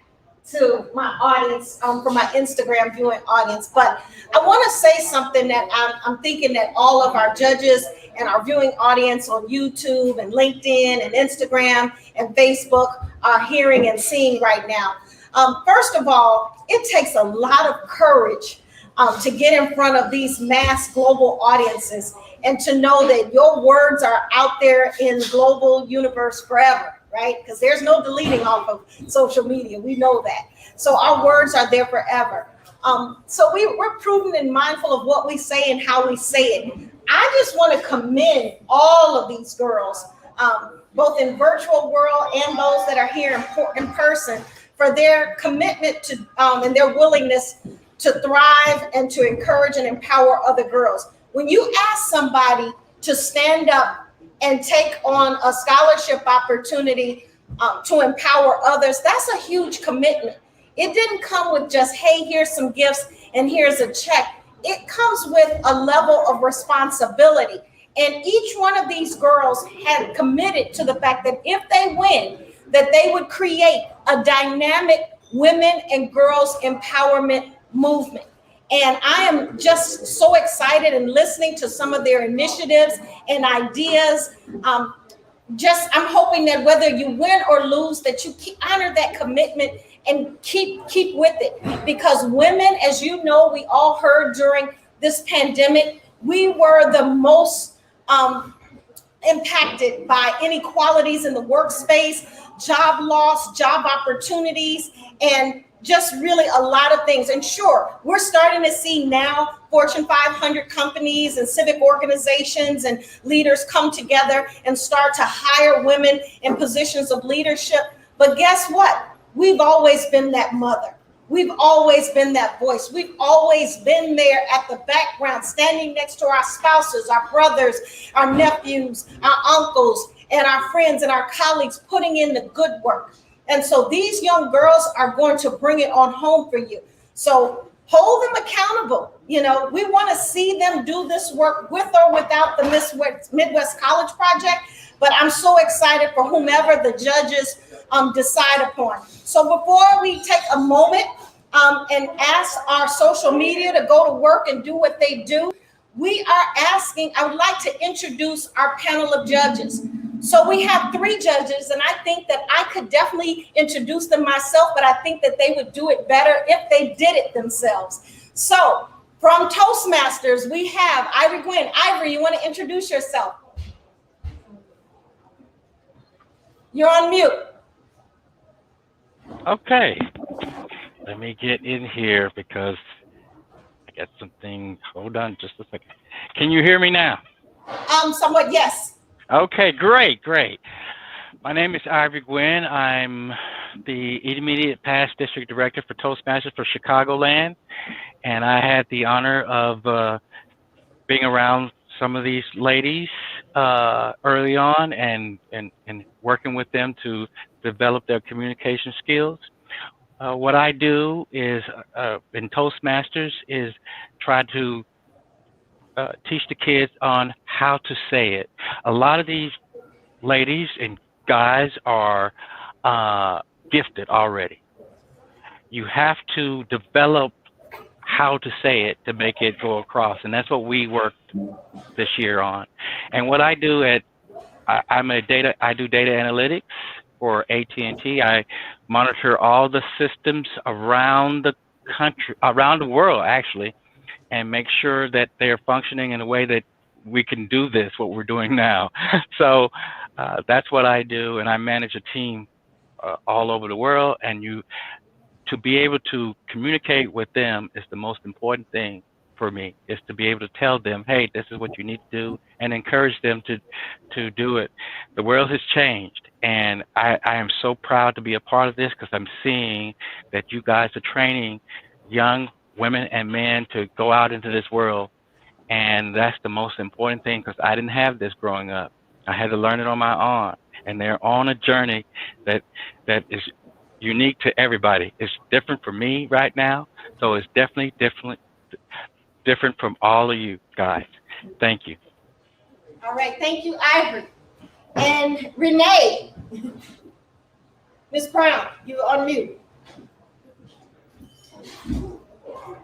to my audience, from my Instagram viewing audience, but I want to say something that I'm thinking that all of our judges and our viewing audience on YouTube and LinkedIn and Instagram and Facebook are hearing and seeing right now. First of all, it takes a lot of courage to get in front of these mass global audiences and to know that your words are out there in the global universe forever, right? Because there's no deleting off of social media. We know that. So our words are there forever. So we're prudent and mindful of what we say and how we say it. I just want to commend all of these girls, both in virtual world and those that are here in person, for their commitment to and their willingness to thrive and to encourage and empower other girls. When you ask somebody to stand up and take on a scholarship opportunity to empower others, that's a huge commitment. It didn't come with just, hey, here's some gifts and here's a check. It comes with a level of responsibility. And each one of these girls had committed to the fact that if they win, that they would create a dynamic women and girls empowerment movement. And I am just so excited and listening to some of their initiatives and ideas. I'm hoping that whether you win or lose, that you honor that commitment and keep with it. Because women, as you know, we all heard during this pandemic, we were the most impacted by inequalities in the workspace, job loss, job opportunities, and just really a lot of things. And sure, we're starting to see now Fortune 500 companies and civic organizations and leaders come together and start to hire women in positions of leadership. But guess what? We've always been that mother. We've always been that voice. We've always been there at the background, standing next to our spouses, our brothers, our nephews, our uncles, and our friends and our colleagues, putting in the good work. And so these young girls are going to bring it on home for you. So hold them accountable. You know, we want to see them do this work with or without the Midwest College Project. But I'm so excited for whomever the judges decide upon. So before we take a moment and ask our social media to go to work and do what they do, I would like to introduce our panel of judges. So we have 3 judges, and I think that I could definitely introduce them myself, but I think that they would do it better if they did it themselves. So from Toastmasters, we have Ivory Gwynn. Ivory, you want to introduce yourself? You're on mute. Okay, let me get in here because I got something. Hold on just a second. Can you hear me now? Somewhat, yes. Okay, great. My name is Ivory Gwynn. I'm the Intermediate Past District Director for Toastmasters for Chicagoland, and I had the honor of being around some of these ladies early on and working with them to develop their communication skills. What I do is in Toastmasters is try to teach the kids on how to say it. A lot of these ladies and guys are gifted already. You have to develop how to say it to make it go across, and that's what we worked this year on. And what I do I do data analytics for AT&T. I monitor all the systems around the country, around the world actually, and make sure that they're functioning in a way that we can do this, what we're doing now. So that's what I do, and I manage a team all over the world, and to be able to communicate with them is the most important thing for me, is to be able to tell them, hey, this is what you need to do, and encourage them to do it. The world has changed, and I am so proud to be a part of this because I'm seeing that you guys are training young women and men to go out into this world, and that's the most important thing because I didn't have this growing up. I had to learn it on my own, and they're on a journey that is unique to everybody. It's different for me right now, so it's definitely different from all of you guys. Thank you. All right, thank you, Ivory. And Renee, Ms. Brown, you're on mute.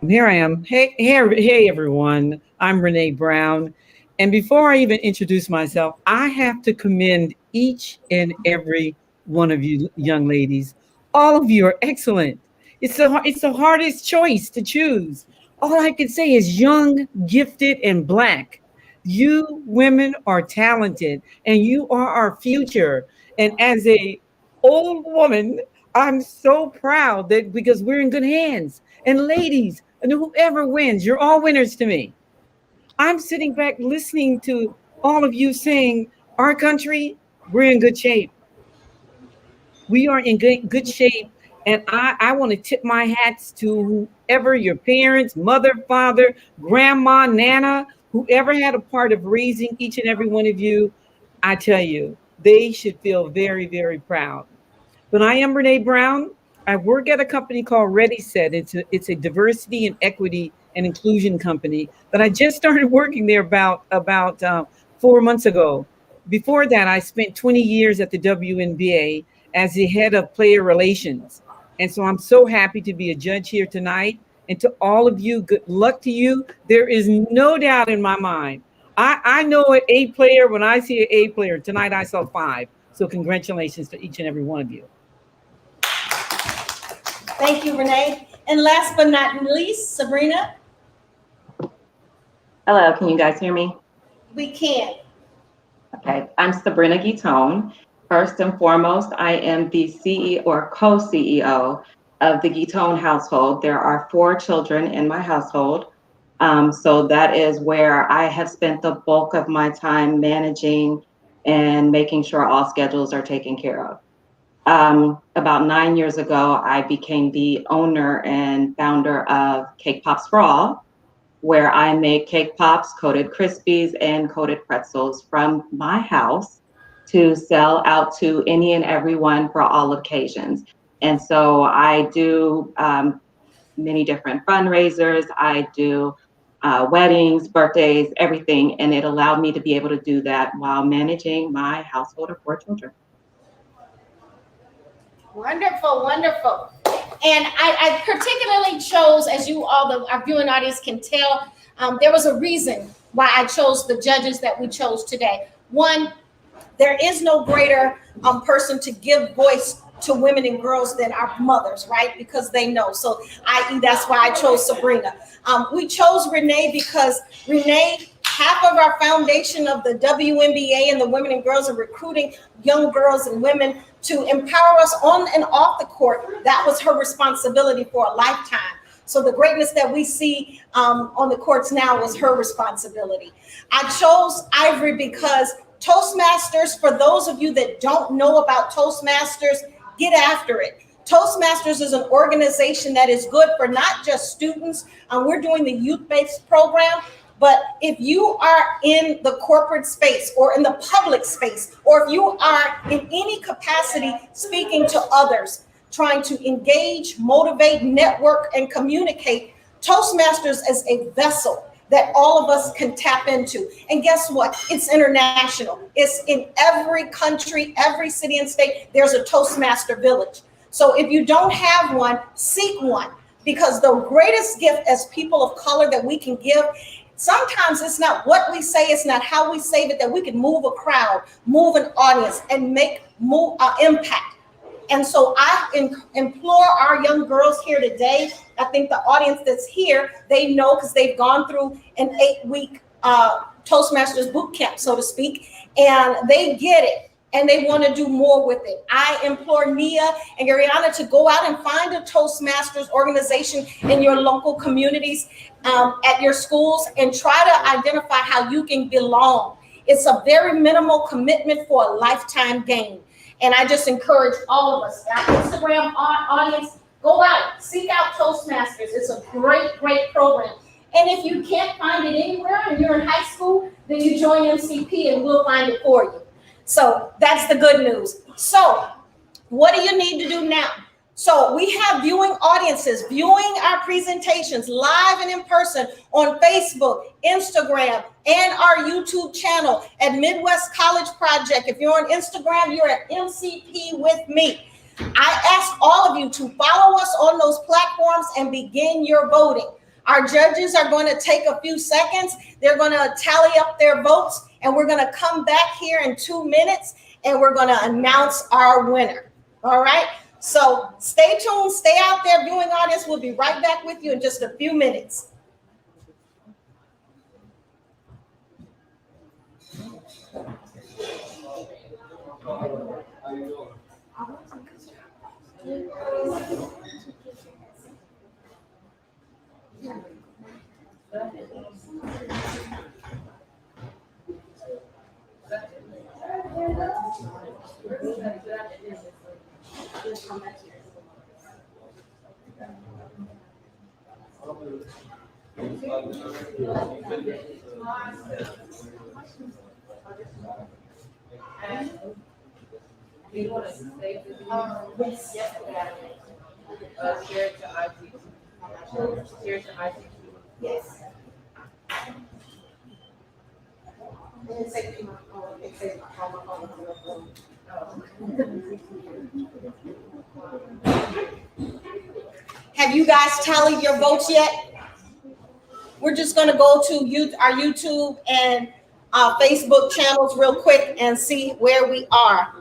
Here I am. Hey, everyone. I'm Renee Brown. And before I even introduce myself, I have to commend each and every one of you young ladies. All of you are excellent. It's the hardest choice to choose. All I can say is young, gifted, and Black. You women are talented, and you are our future. And as a old woman, I'm so proud that because we're in good hands. And ladies, and whoever wins, you're all winners to me. I'm sitting back listening to all of you saying, our country, we're in good shape. We are in good shape. And I want to tip my hats to whoever your parents, mother, father, grandma, nana, whoever had a part of raising each and every one of you. I tell you, they should feel very, very proud. But I am Renee Brown. I work at a company called Ready Set. It's a diversity and equity and inclusion company. But I just started working there about 4 months ago. Before that, I spent 20 years at the WNBA as the head of player relations. And so I'm so happy to be a judge here tonight. And to all of you, good luck to you. There is no doubt in my mind. I know an A player when I see an A player. Tonight I saw 5. So congratulations to each and every one of you. Thank you, Renee. And last but not least, Sabrina. Hello, can you guys hear me? We can. Okay, I'm Sabrina Guitone. First and foremost, I am the CEO or co-CEO of the Guitone household. There are 4 children in my household. So that is where I have spent the bulk of my time managing and making sure all schedules are taken care of. About 9 years ago, I became the owner and founder of Cake Pops for All, where I make cake pops, coated Krispies, and coated pretzels from my house to sell out to any and everyone for all occasions. And so I do many different fundraisers. I do weddings, birthdays, everything. And it allowed me to be able to do that while managing my household of 4 children. Wonderful, wonderful. And I particularly chose, as you all, our viewing audience can tell, there was a reason why I chose the judges that we chose today. One, there is no greater person to give voice to women and girls than our mothers, right? Because they know. So that's why I chose Sabrina. We chose Renee because Renee, half of our foundation of the WNBA and the Women and Girls are recruiting young girls and women to empower us on and off the court. That was her responsibility for a lifetime. So the greatness that we see on the courts now was her responsibility. I chose Ivory because Toastmasters, for those of you that don't know about Toastmasters, get after it. Toastmasters is an organization that is good for not just students. We're doing the youth-based program, but if you are in the corporate space or in the public space, or if you are in any capacity speaking to others, trying to engage, motivate, network, and communicate, Toastmasters is a vessel that all of us can tap into. And guess what? It's international. It's in every country, every city and state, there's a Toastmaster village. So if you don't have one, seek one, because the greatest gift as people of color that we can give, sometimes it's not what we say, it's not how we say it, that we can move a crowd, move an audience, and make impact. And so I implore our young girls here today, I think the audience that's here, they know because they've gone through an 8-week Toastmasters boot camp, so to speak, and they get it and they want to do more with it. I implore Nia and Ariana to go out and find a Toastmasters organization in your local communities, at your schools, and try to identify how you can belong. It's a very minimal commitment for a lifetime gain. And I just encourage all of us, our Instagram audience, go out, seek out Toastmasters. It's a great, great program. And if you can't find it anywhere and you're in high school, then you join MCP and we'll find it for you. So that's the good news. So what do you need to do now? So we have viewing audiences, viewing our presentations live and in person on Facebook, Instagram, and our YouTube channel at Midwest College Project. If you're on Instagram, you're at MCP with me. I ask all of you to follow us on those platforms and begin your voting. Our judges are going to take a few seconds. They're going to tally up their votes, and we're going to come back here in 2 minutes, and we're going to announce our winner. All right? So stay tuned, stay out there, viewing audience. We'll be right back with you in just a few minutes. Yes. Share it to IG. Share it to IG. Yes. And it says my phone, it says my phone. Have you guys tallied your votes yet? We're just gonna go to our YouTube and Facebook channels real quick and see where we are.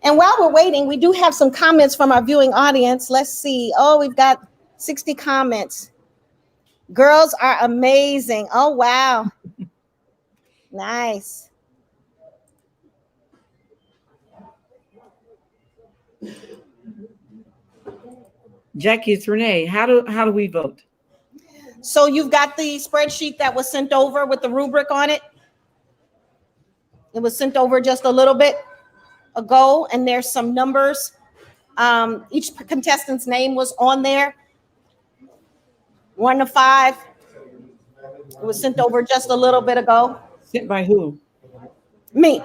And while we're waiting, we do have some comments from our viewing audience. Let's see. Oh, we've got 60 comments. Girls are amazing. Oh, wow. Nice. Jackie, it's Renee. How do we vote? So you've got the spreadsheet that was sent over with the rubric on it. It was sent over just a little bit ago, and there's some numbers. Each contestant's name was on there. 1 to 5. It was sent over just a little bit ago. Sent by who? Me.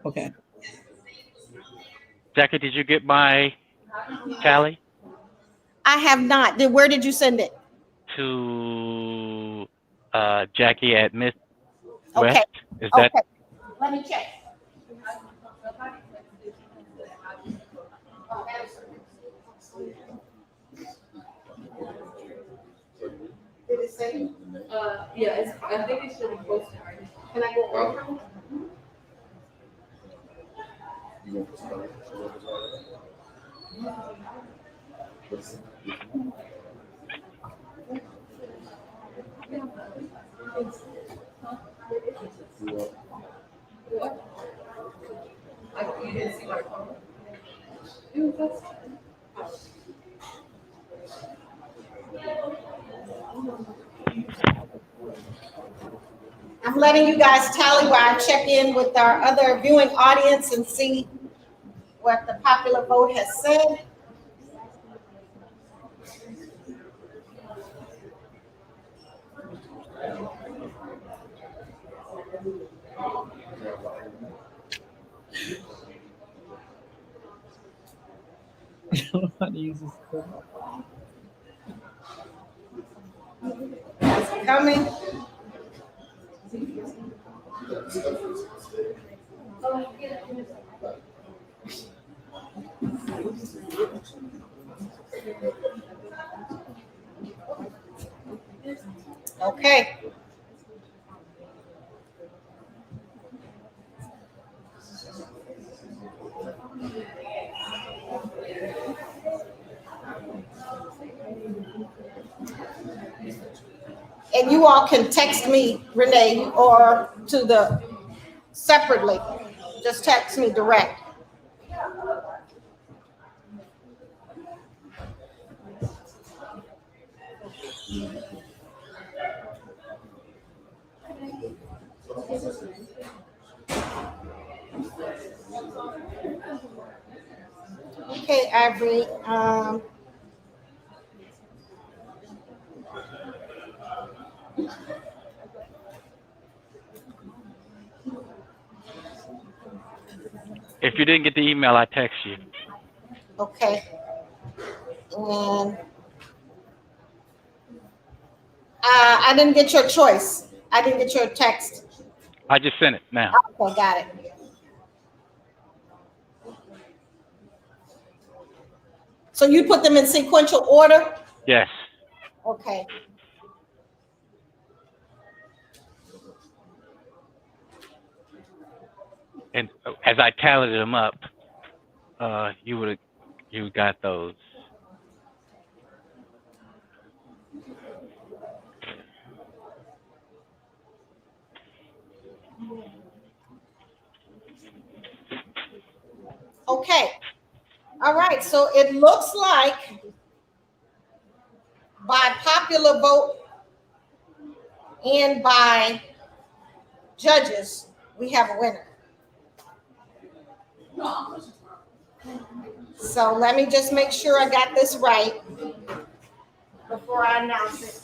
Okay. Jackie, did you get my tally? I have not. Where did you send it? To Jackie at Miss Okay. West. Is that? Okay. Let me check. Did it say? Yeah, I think it should be posted right now. Can I go over? You didn't see my phone? I'm letting you guys tally while I check in with our other viewing audience and see what the popular vote has said. I don't know how to use this. It's coming. Okay. And you all can text me, Renee, or to the separately. Just text me direct. Okay, Ivory. If you didn't get the email, I text you. Okay. And I didn't get your choice. I didn't get your text. I just sent it now. Okay, got it. So you put them in sequential order? Yes. Okay. And as I tallied them up, you got those. Okay. All right. So it looks like by popular vote and by judges, we have a winner. So let me just make sure I got this right before I announce it.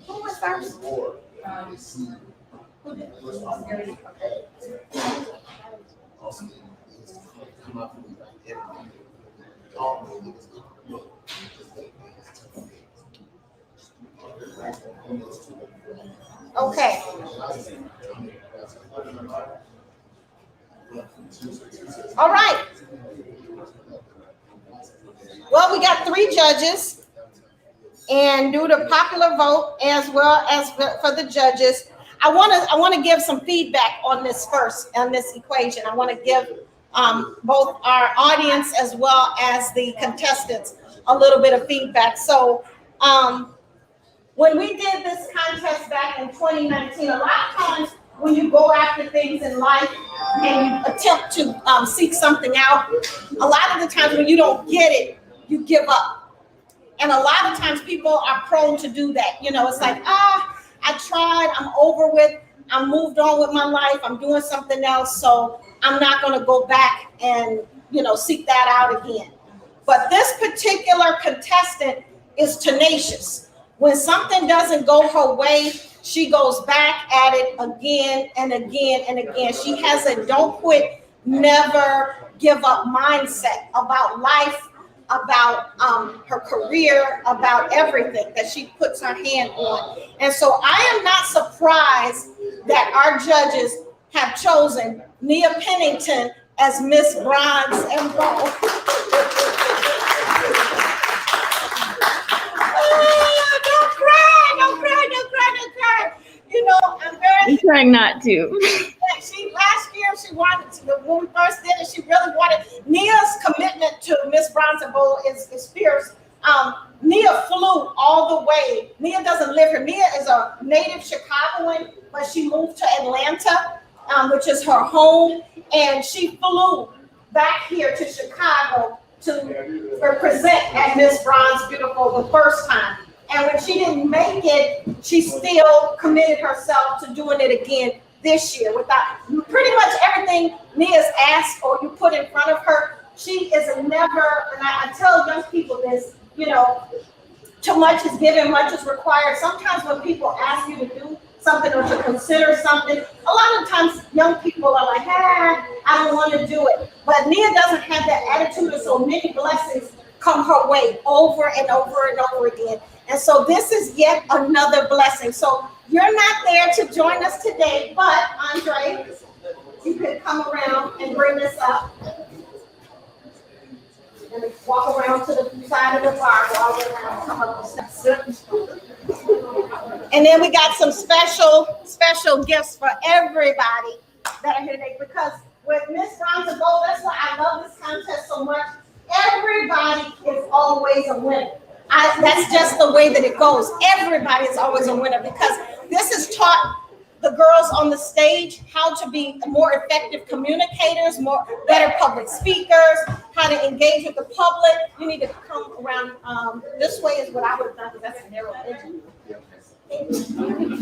Who was first? Okay. All right. Well, we got 3 judges, and due to popular vote as well as for the judges, I want to give some feedback on this equation. I want to give both our audience as well as the contestants a little bit of feedback. So when we did this contest back in 2019, a lot of times when you go after things in life and you attempt to seek something out, a lot of the times when you don't get it, you give up. And a lot of times people are prone to do that. You know, it's like, I tried, I'm over with, I'm moved on with my life, I'm doing something else, so I'm not going to go back and, seek that out again. But this particular contestant is tenacious. When something doesn't go her way, she goes back at it again and again and again. She has a don't quit, never give up mindset about life, about her career, about everything that she puts her hand on. And so I am not surprised that our judges have chosen Nia Pennington as Miss Bronze and Gold. Don't cry. I'm very. I'm trying not to. Last year she wanted to, when we first did it, she really wanted. Nia's commitment to Miss Bronze and Gold is fierce. Nia flew all the way. Nia doesn't live here. Nia is a native Chicagoan, but she moved to Atlanta, which is her home, and she flew back here to Chicago to represent at Miss Bronze Beautiful the first time. And when she didn't make it, she still committed herself to doing it again this year. Without pretty much everything Nia's asked or you put in front of her, she is never, and I tell young people this, too much is given, much is required. Sometimes when people ask you to do something or to consider something, a lot of times young people are like, I don't want to do it. But Nia doesn't have that attitude, and so many blessings come her way over and over and over again. And so this is yet another blessing. So you're not there to join us today, but Andre, you can come around and bring this up. And walk around to the side of the bar while we're come up the steps. And then we got some special gifts for everybody that are here today, because with Miss Bronze and Gold, that's why I love this contest so much. Everybody is always a winner. That's just the way that it goes. Everybody is always a winner, because this has taught the girls on the stage how to be more effective communicators, better public speakers, how to engage with the public. You need to come around this way is what I would have done, because that's a narrow edge. If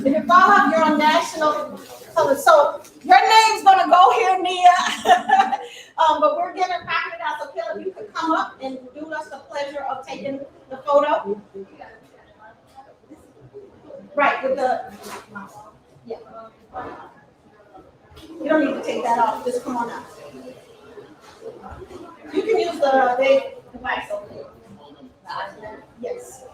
you follow up, you're on national color. So your name's gonna go here, Nia. But we're giving pocket out. So Caleb, you can come up and do us the pleasure of taking the photo. Right, with the yeah. You don't need to take that off. Just come on up. You can use the big device over there. Yes.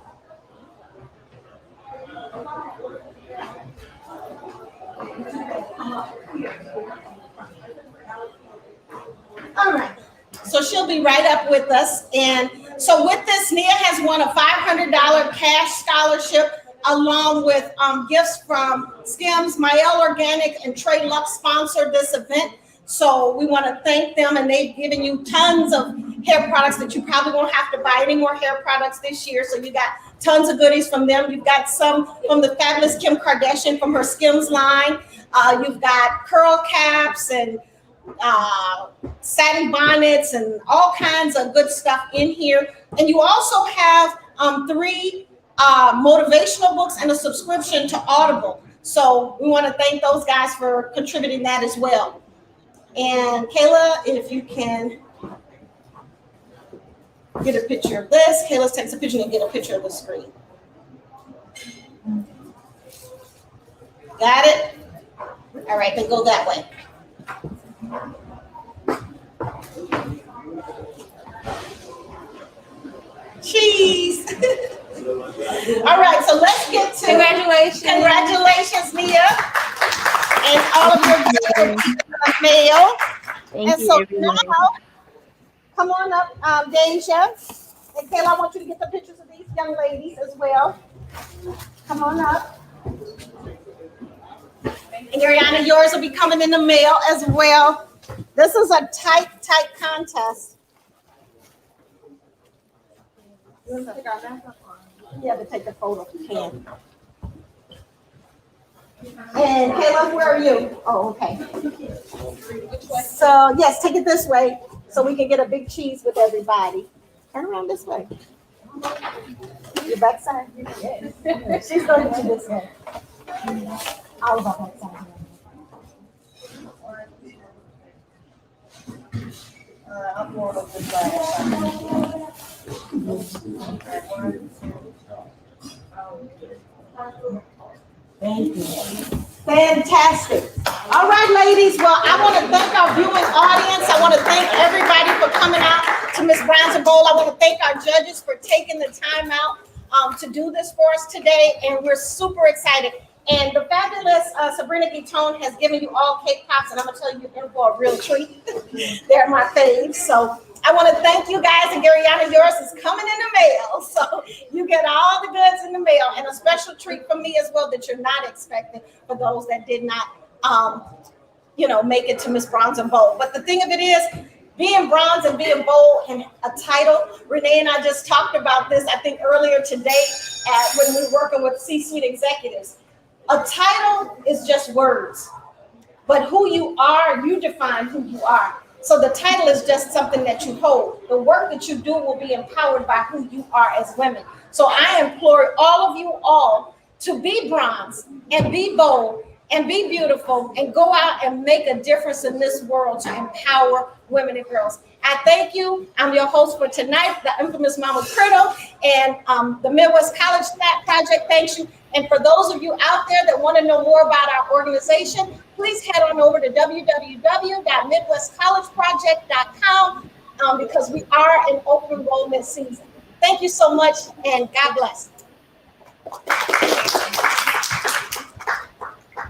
All right, so she'll be right up with us. And so with this, Nia has won a $500 cash scholarship along with gifts from Skims. Mael Organic and Trey Lux sponsored this event. So we want to thank them, and they've given you tons of hair products that you probably won't have to buy any more hair products this year. So you got tons of goodies from them. You've got some from the fabulous Kim Kardashian from her Skims line. You've got curl caps and satin bonnets and all kinds of good stuff in here. And you also have 3 motivational books and a subscription to Audible. So we want to thank those guys for contributing that as well. And Kayla, if you can get a picture of this. Kayla takes a picture and get a picture of the screen. Got it? All right, then go that way. Cheese. All right, so let's get to congratulations, Nia, and all of your mail. Thank And you, so everyone. now, come on up, Deja. And Kayla, I want you to get the pictures of these young ladies as well. Come on up. And Ariana, yours will be coming in the mail as well. This is a tight contest. You have to take the photo if you can. And Kayla, where are you? Oh, okay. So yes, take it this way so we can get a big cheese with everybody. Turn around this way. Your backside? She's going to do this way. All of our backside. I'm more of this side. Thank you. Fantastic. All right, ladies. Well, I want to thank our viewing audience. I want to thank everybody for coming out to Miss Brown's and Bold. I want to thank our judges for taking the time out to do this for us today. And we're super excited. And the fabulous Sabrina Guitone has given you all cake pops. And I'm going to tell you, you're in for a real treat. They're my faves. So I want to thank you guys. And Garyana, yours is coming in the mail. So you get all the goods in the mail. And a special treat from me as well that you're not expecting for those that did not, make it to Miss Bronze and Bold. But the thing of it is, being bronze and being bold and a title, Renee and I just talked about this, I think, earlier today when we were working with C-suite executives. A title is just words, but who you are, you define who you are. So the title is just something that you hold. The work that you do will be empowered by who you are as women. So I implore all of you all to be bronze and be bold and be beautiful and go out and make a difference in this world to empower women and girls. I thank you. I'm your host for tonight, the infamous Mama Criddle, and the Midwest College Project thanks you. And for those of you out there that want to know more about our organization, please head on over to www.midwestcollegeproject.com because we are in open enrollment season. Thank you so much, and God bless.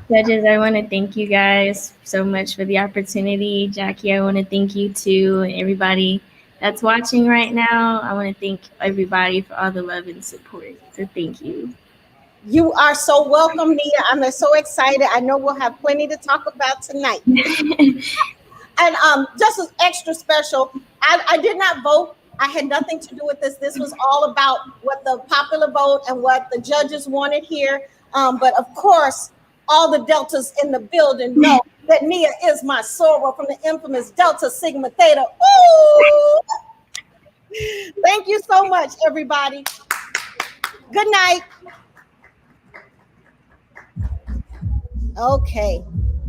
Judges, I want to thank you guys so much for the opportunity. Jackie, I want to thank you too, and everybody that's watching right now. I want to thank everybody for all the love and support. So thank you. You are so welcome, Nia. I'm so excited. I know we'll have plenty to talk about tonight. And just as extra special, I did not vote. I had nothing to do with this. This was all about what the popular vote and what the judges wanted here. But of course, all the Deltas in the building know that Nia is my soror from the infamous Delta Sigma Theta. Ooh! Thank you so much, everybody. Good night. Okay.